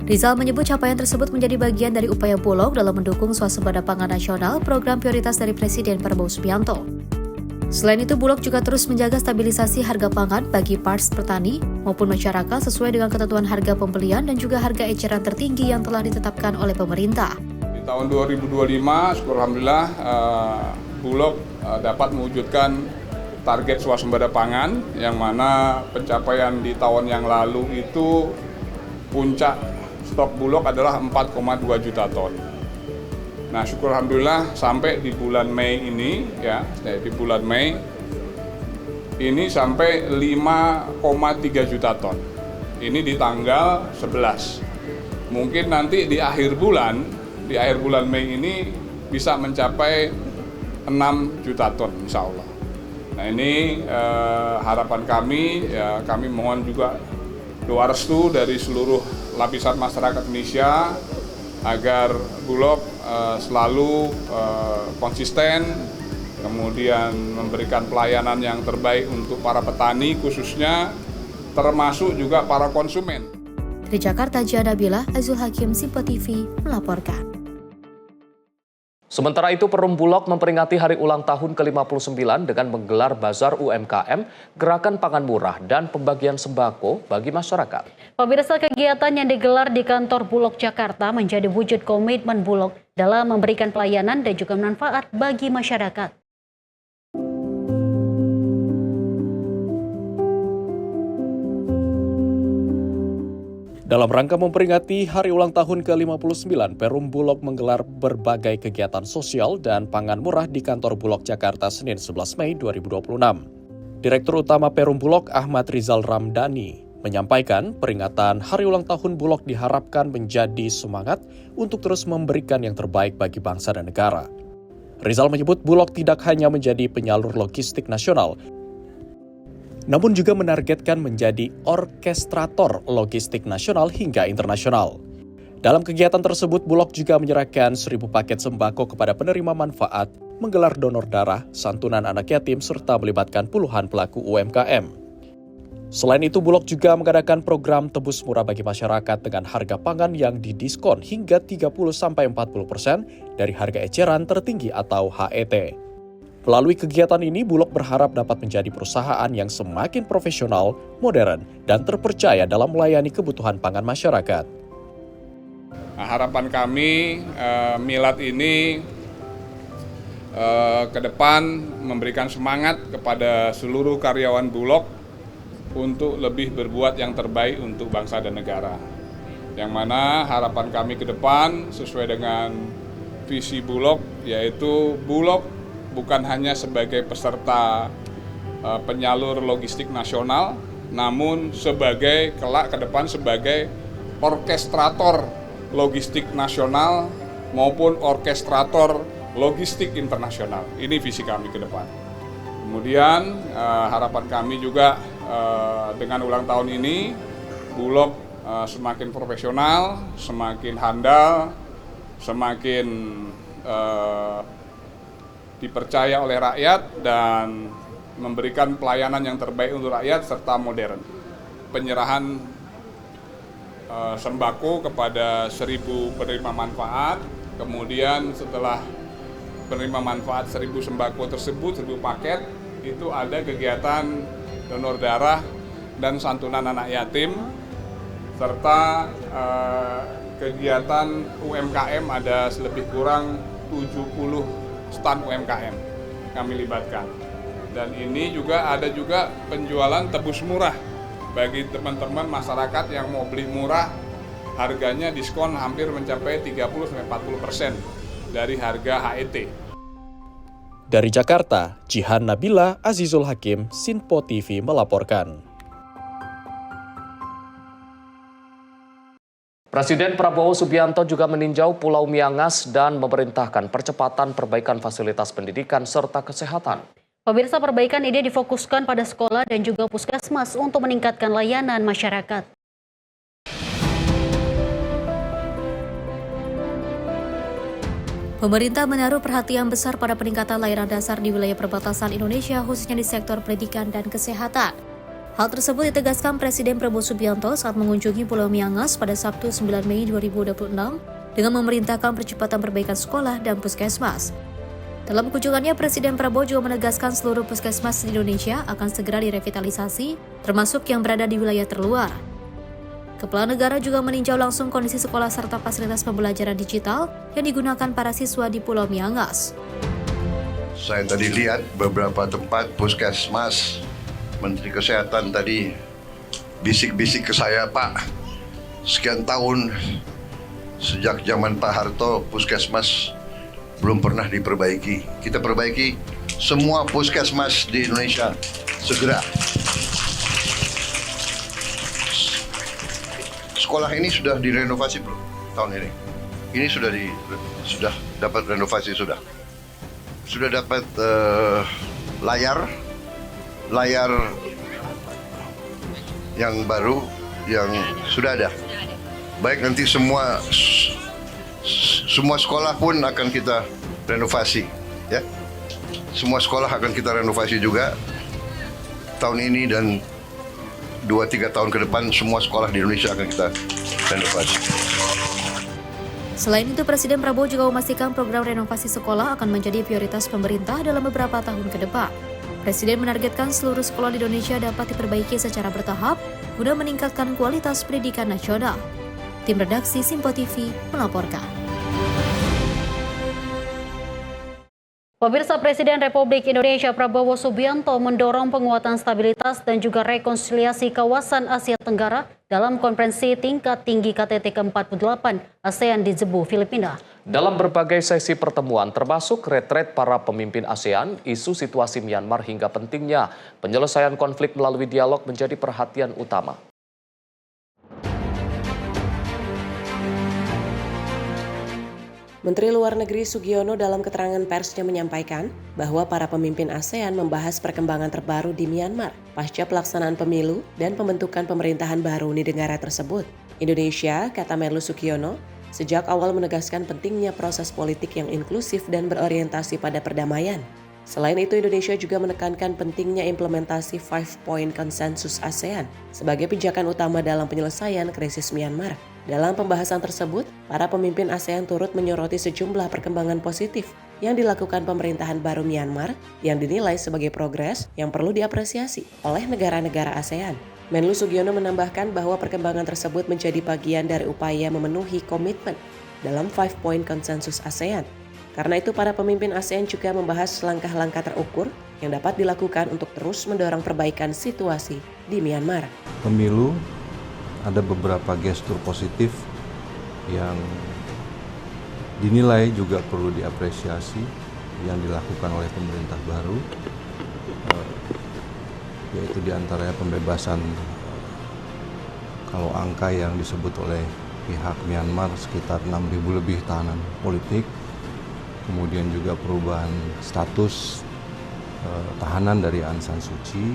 Rizal menyebut capaian tersebut menjadi bagian dari upaya Bulog dalam mendukung swasembada pangan nasional, program prioritas dari Presiden Prabowo Subianto. Selain itu, Bulog juga terus menjaga stabilisasi harga pangan bagi parts petani maupun masyarakat sesuai dengan ketentuan harga pembelian dan juga harga eceran tertinggi yang telah ditetapkan oleh pemerintah. Di tahun 2025, syukur alhamdulillah, Bulog dapat mewujudkan target swasembada pangan yang mana pencapaian di tahun yang lalu itu puncak stok Bulog adalah 4,2 juta ton. Nah, syukur alhamdulillah sampai di bulan Mei ini di bulan Mei ini sampai 5,3 juta ton. Ini di tanggal 11. Mungkin nanti di akhir bulan Mei ini bisa mencapai 6 juta ton insya Allah. Nah ini harapan kami, ya kami mohon juga doa restu dari seluruh lapisan masyarakat Indonesia agar Bulog selalu konsisten, kemudian memberikan pelayanan yang terbaik untuk para petani khususnya, termasuk juga para konsumen. Dari Jakarta, Jana Bila, Azul Hakim, Simpo TV melaporkan. Sementara itu, Perum Bulog memperingati hari ulang tahun ke-59 dengan menggelar bazar UMKM, gerakan pangan murah, dan pembagian sembako bagi masyarakat. Pemirsa, kegiatan yang digelar di kantor Bulog Jakarta menjadi wujud komitmen Bulog dalam memberikan pelayanan dan juga manfaat bagi masyarakat. Dalam rangka memperingati hari ulang tahun ke-59, Perum Bulog menggelar berbagai kegiatan sosial dan pangan murah di kantor Bulog Jakarta Senin 11 Mei 2026. Direktur Utama Perum Bulog Ahmad Rizal Ramdhani menyampaikan peringatan hari ulang tahun Bulog diharapkan menjadi semangat untuk terus memberikan yang terbaik bagi bangsa dan negara. Rizal menyebut Bulog tidak hanya menjadi penyalur logistik nasional, namun juga menargetkan menjadi orkestrator logistik nasional hingga internasional. Dalam kegiatan tersebut, Bulog juga menyerahkan 1.000 paket sembako kepada penerima manfaat, menggelar donor darah, santunan anak yatim, serta melibatkan puluhan pelaku UMKM. Selain itu, Bulog juga mengadakan program tebus murah bagi masyarakat dengan harga pangan yang didiskon hingga 30-40% dari harga eceran tertinggi atau HET. Melalui kegiatan ini, Bulog berharap dapat menjadi perusahaan yang semakin profesional, modern, dan terpercaya dalam melayani kebutuhan pangan masyarakat. Nah, harapan kami, milad ini ke depan memberikan semangat kepada seluruh karyawan Bulog untuk lebih berbuat yang terbaik untuk bangsa dan negara. Yang mana harapan kami ke depan sesuai dengan visi Bulog, yaitu Bulog bukan hanya sebagai peserta penyalur logistik nasional, namun sebagai kelak ke depan sebagai orkestrator logistik nasional maupun orkestrator logistik internasional. Ini visi kami ke depan. Kemudian harapan kami juga dengan ulang tahun ini Bulog semakin profesional, semakin handal, semakin dipercaya oleh rakyat dan memberikan pelayanan yang terbaik untuk rakyat serta modern. Penyerahan sembako kepada 1.000 penerima manfaat, kemudian setelah penerima manfaat 1.000 sembako tersebut, 1.000 paket, itu ada kegiatan donor darah dan santunan anak yatim, serta kegiatan UMKM ada lebih kurang 70 stand UMKM kami libatkan. Dan ini juga ada juga penjualan tebus murah bagi teman-teman masyarakat yang mau beli murah, harganya diskon hampir mencapai 30-40% dari harga HET. Dari Jakarta, Jihan Nabila, Azizul Hakim, Sinpo TV melaporkan. Presiden Prabowo Subianto juga meninjau Pulau Miangas dan memerintahkan percepatan perbaikan fasilitas pendidikan serta kesehatan. Pemirsa, perbaikan ini difokuskan pada sekolah dan juga puskesmas untuk meningkatkan layanan masyarakat. Pemerintah menaruh perhatian besar pada peningkatan layanan dasar di wilayah perbatasan Indonesia, khususnya di sektor pendidikan dan kesehatan. Hal tersebut ditegaskan Presiden Prabowo Subianto saat mengunjungi Pulau Miangas pada Sabtu 9 Mei 2026 dengan memerintahkan percepatan perbaikan sekolah dan puskesmas. Dalam kunjungannya, Presiden Prabowo juga menegaskan seluruh puskesmas di Indonesia akan segera direvitalisasi, termasuk yang berada di wilayah terluar. Kepala negara juga meninjau langsung kondisi sekolah serta fasilitas pembelajaran digital yang digunakan para siswa di Pulau Miangas. Saya tadi lihat beberapa tempat puskesmas, Menteri Kesehatan tadi bisik-bisik ke saya, Pak, sekian tahun sejak zaman Pak Harto puskesmas belum pernah diperbaiki. Kita perbaiki semua puskesmas di Indonesia segera. Sekolah ini sudah direnovasi belum tahun ini? Ini sudah dapat renovasi, sudah dapat layar yang baru yang sudah ada. Baik, nanti semua sekolah pun akan kita renovasi, ya. Semua sekolah akan kita renovasi juga tahun ini dan 2-3 tahun ke depan semua sekolah di Indonesia akan kita renovasi. Selain itu, Presiden Prabowo juga memastikan program renovasi sekolah akan menjadi prioritas pemerintah dalam beberapa tahun ke depan. Presiden menargetkan seluruh sekolah di Indonesia dapat diperbaiki secara bertahap guna meningkatkan kualitas pendidikan nasional. Tim redaksi Sinpo TV melaporkan. Pemirsa, Presiden Republik Indonesia Prabowo Subianto mendorong penguatan stabilitas dan juga rekonsiliasi kawasan Asia Tenggara dalam konferensi tingkat tinggi KTT ke-48 ASEAN di Cebu, Filipina. Dalam berbagai sesi pertemuan termasuk retret para pemimpin ASEAN, isu situasi Myanmar hingga pentingnya penyelesaian konflik melalui dialog menjadi perhatian utama. Menteri Luar Negeri Sugiono dalam keterangan persnya menyampaikan bahwa para pemimpin ASEAN membahas perkembangan terbaru di Myanmar pasca pelaksanaan pemilu dan pembentukan pemerintahan baru di negara tersebut. Indonesia, kata Menlu Sugiono, sejak awal menegaskan pentingnya proses politik yang inklusif dan berorientasi pada perdamaian. Selain itu, Indonesia juga menekankan pentingnya implementasi 5-Point Consensus ASEAN sebagai pijakan utama dalam penyelesaian krisis Myanmar. Dalam pembahasan tersebut, para pemimpin ASEAN turut menyoroti sejumlah perkembangan positif yang dilakukan pemerintahan baru Myanmar yang dinilai sebagai progres yang perlu diapresiasi oleh negara-negara ASEAN. Menlu Sugiono menambahkan bahwa perkembangan tersebut menjadi bagian dari upaya memenuhi komitmen dalam 5-Point Consensus ASEAN. Karena itu, para pemimpin ASEAN juga membahas langkah-langkah terukur yang dapat dilakukan untuk terus mendorong perbaikan situasi di Myanmar. Pemilu ada beberapa gestur positif yang dinilai juga perlu diapresiasi yang dilakukan oleh pemerintah baru, yaitu diantaranya pembebasan kalau angka yang disebut oleh pihak Myanmar sekitar 6.000 lebih tahanan politik, kemudian juga perubahan status tahanan dari Aung San Suu Kyi.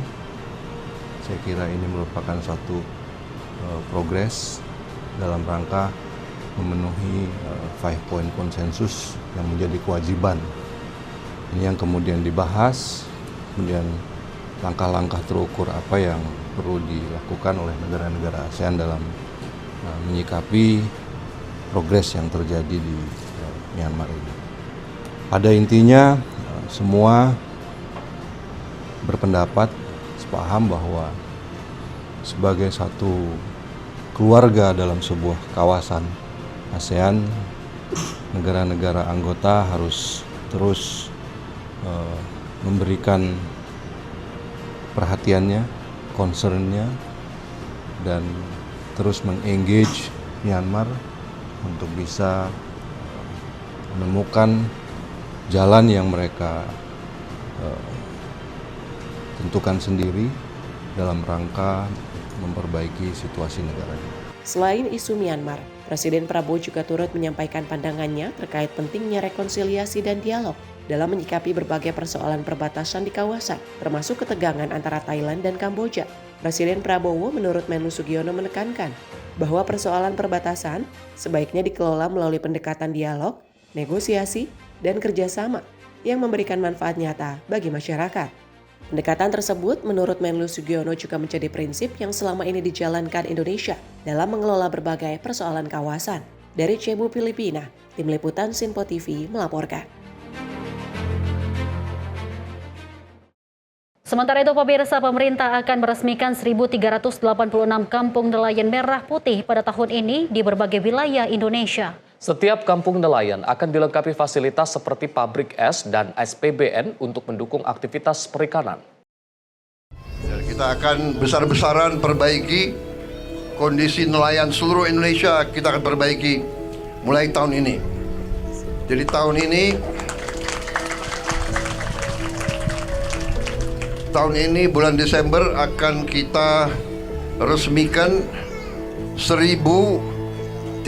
Saya kira ini merupakan suatu progres dalam rangka memenuhi 5-point konsensus yang menjadi kewajiban. Ini yang kemudian dibahas, kemudian langkah-langkah terukur apa yang perlu dilakukan oleh negara-negara ASEAN dalam menyikapi progres yang terjadi di Myanmar ini. Pada intinya semua berpendapat, sepaham bahwa sebagai satu keluarga dalam sebuah kawasan ASEAN, negara-negara anggota harus terus memberikan perhatiannya, concernnya, dan terus mengengage Myanmar untuk bisa menemukan jalan yang mereka tentukan sendiri dalam rangka memperbaiki situasi negaranya. Selain isu Myanmar, Presiden Prabowo juga turut menyampaikan pandangannya terkait pentingnya rekonsiliasi dan dialog dalam menyikapi berbagai persoalan perbatasan di kawasan, termasuk ketegangan antara Thailand dan Kamboja. Presiden Prabowo menurut Menlu Sugiono menekankan bahwa persoalan perbatasan sebaiknya dikelola melalui pendekatan dialog, negosiasi, dan kerjasama yang memberikan manfaat nyata bagi masyarakat. Pendekatan tersebut menurut Menlu Sugiono juga menjadi prinsip yang selama ini dijalankan Indonesia dalam mengelola berbagai persoalan kawasan. Dari Cebu, Filipina, Tim Liputan Sinpo TV melaporkan. Sementara itu, pemirsa, pemerintah akan meresmikan 1.386 kampung nelayan merah putih pada tahun ini di berbagai wilayah Indonesia. Setiap kampung nelayan akan dilengkapi fasilitas seperti pabrik es dan SPBN untuk mendukung aktivitas perikanan. Kita akan besar-besaran perbaiki kondisi nelayan seluruh Indonesia, kita akan perbaiki mulai tahun ini. Jadi tahun ini bulan Desember akan kita resmikan 1.386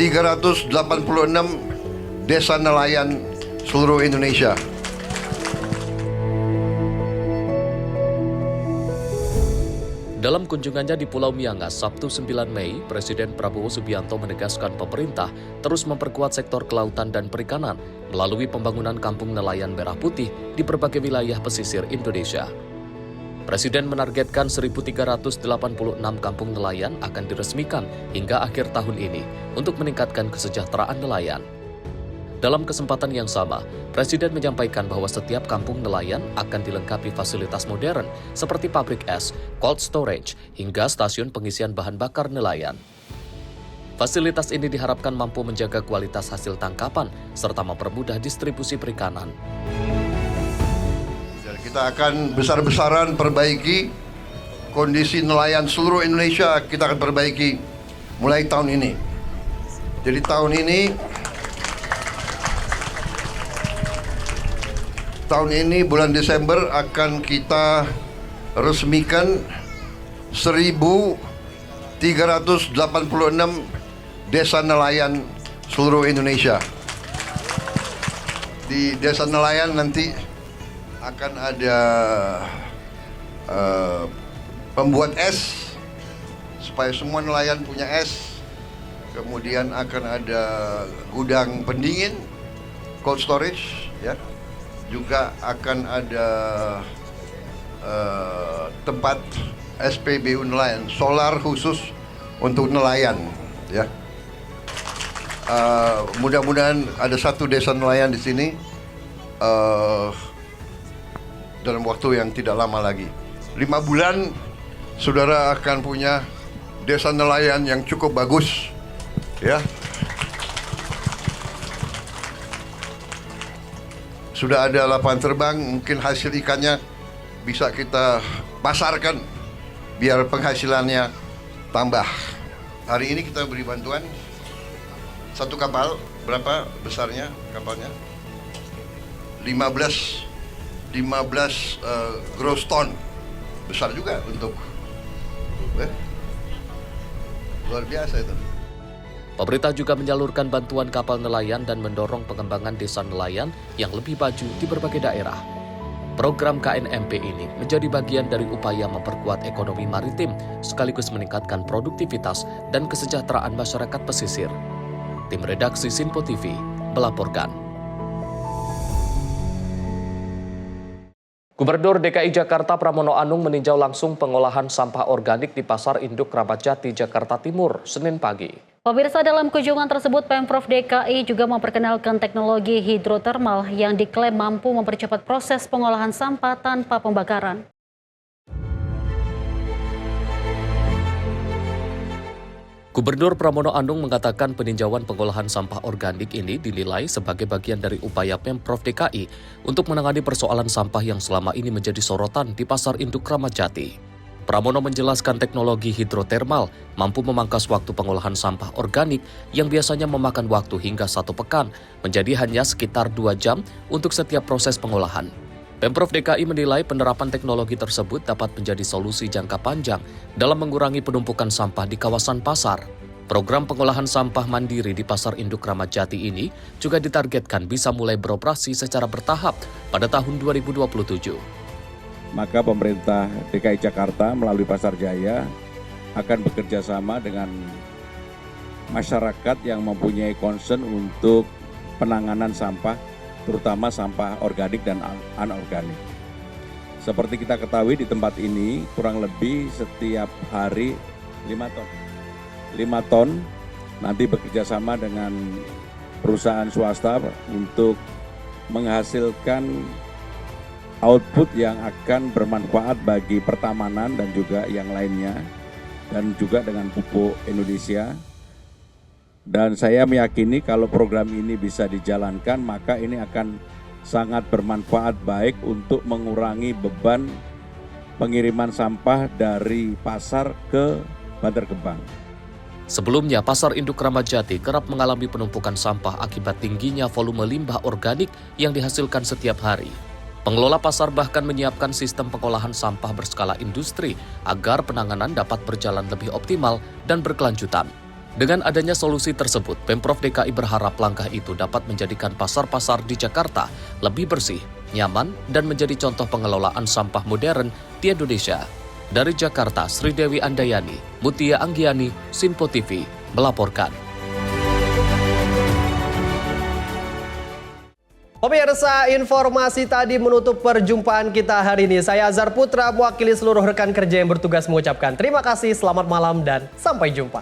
desa nelayan seluruh Indonesia. Dalam kunjungannya di Pulau Miangas Sabtu 9 Mei, Presiden Prabowo Subianto menegaskan pemerintah terus memperkuat sektor kelautan dan perikanan melalui pembangunan kampung nelayan merah putih di berbagai wilayah pesisir Indonesia. Presiden menargetkan 1.386 kampung nelayan akan diresmikan hingga akhir tahun ini untuk meningkatkan kesejahteraan nelayan. Dalam kesempatan yang sama, Presiden menyampaikan bahwa setiap kampung nelayan akan dilengkapi fasilitas modern seperti pabrik es, cold storage, hingga stasiun pengisian bahan bakar nelayan. Fasilitas ini diharapkan mampu menjaga kualitas hasil tangkapan serta mempermudah distribusi perikanan. Kita akan besar-besaran perbaiki kondisi nelayan seluruh Indonesia, kita akan perbaiki mulai tahun ini. Jadi tahun ini bulan Desember akan kita resmikan 1.386 desa nelayan seluruh Indonesia. Di desa nelayan nanti akan ada pembuat es supaya semua nelayan punya es. Kemudian akan ada gudang pendingin, cold storage, ya. Juga akan ada tempat SPBU nelayan, solar khusus untuk nelayan, ya. Mudah-mudahan ada satu desa nelayan di sini. Dalam waktu yang tidak lama lagi, 5 bulan, saudara akan punya desa nelayan yang cukup bagus, ya. Sudah ada lapangan terbang, mungkin hasil ikannya bisa kita pasarkan biar penghasilannya tambah. hari ini kita beri bantuan satu kapal, berapa besarnya kapalnya? 15 gross ton, besar juga untuk luar biasa itu. Pemerintah juga menyalurkan bantuan kapal nelayan dan mendorong pengembangan desa nelayan yang lebih maju di berbagai daerah. Program KNMP ini menjadi bagian dari upaya memperkuat ekonomi maritim sekaligus meningkatkan produktivitas dan kesejahteraan masyarakat pesisir. Tim redaksi Sinpo TV melaporkan. Gubernur DKI Jakarta Pramono Anung meninjau langsung pengolahan sampah organik di Pasar Induk Kramat Jati, Jakarta Timur, Senin pagi. Pemirsa, dalam kunjungan tersebut Pemprov DKI juga memperkenalkan teknologi hidrotermal yang diklaim mampu mempercepat proses pengolahan sampah tanpa pembakaran. Gubernur Pramono Anung mengatakan peninjauan pengolahan sampah organik ini dinilai sebagai bagian dari upaya Pemprov DKI untuk menangani persoalan sampah yang selama ini menjadi sorotan di Pasar Induk Kramat Jati. Pramono menjelaskan teknologi hidrotermal mampu memangkas waktu pengolahan sampah organik yang biasanya memakan waktu hingga 1 pekan menjadi hanya sekitar 2 jam untuk setiap proses pengolahan. Pemprov DKI menilai penerapan teknologi tersebut dapat menjadi solusi jangka panjang dalam mengurangi penumpukan sampah di kawasan pasar. Program pengolahan sampah mandiri di Pasar Induk Kramat Jati ini juga ditargetkan bisa mulai beroperasi secara bertahap pada tahun 2027. Maka pemerintah DKI Jakarta melalui Pasar Jaya akan bekerja sama dengan masyarakat yang mempunyai concern untuk penanganan sampah, terutama sampah organik dan anorganik. Seperti kita ketahui di tempat ini kurang lebih setiap hari 5 ton nanti bekerja sama dengan perusahaan swasta untuk menghasilkan output yang akan bermanfaat bagi pertamanan dan juga yang lainnya, dan juga dengan pupuk Indonesia. Dan saya meyakini kalau program ini bisa dijalankan, maka ini akan sangat bermanfaat baik untuk mengurangi beban pengiriman sampah dari pasar ke Bantar Gebang. Sebelumnya, Pasar Induk Kramat Jati kerap mengalami penumpukan sampah akibat tingginya volume limbah organik yang dihasilkan setiap hari. Pengelola pasar bahkan menyiapkan sistem pengolahan sampah berskala industri agar penanganan dapat berjalan lebih optimal dan berkelanjutan. Dengan adanya solusi tersebut, Pemprov DKI berharap langkah itu dapat menjadikan pasar-pasar di Jakarta lebih bersih, nyaman, dan menjadi contoh pengelolaan sampah modern di Indonesia. Dari Jakarta, Sri Dewi Andayani, Mutia Anggiani, Sinpo TV melaporkan. Pemirsa, informasi tadi menutup perjumpaan kita hari ini. Saya Azhar Putra, mewakili seluruh rekan kerja yang bertugas mengucapkan terima kasih, selamat malam, dan sampai jumpa.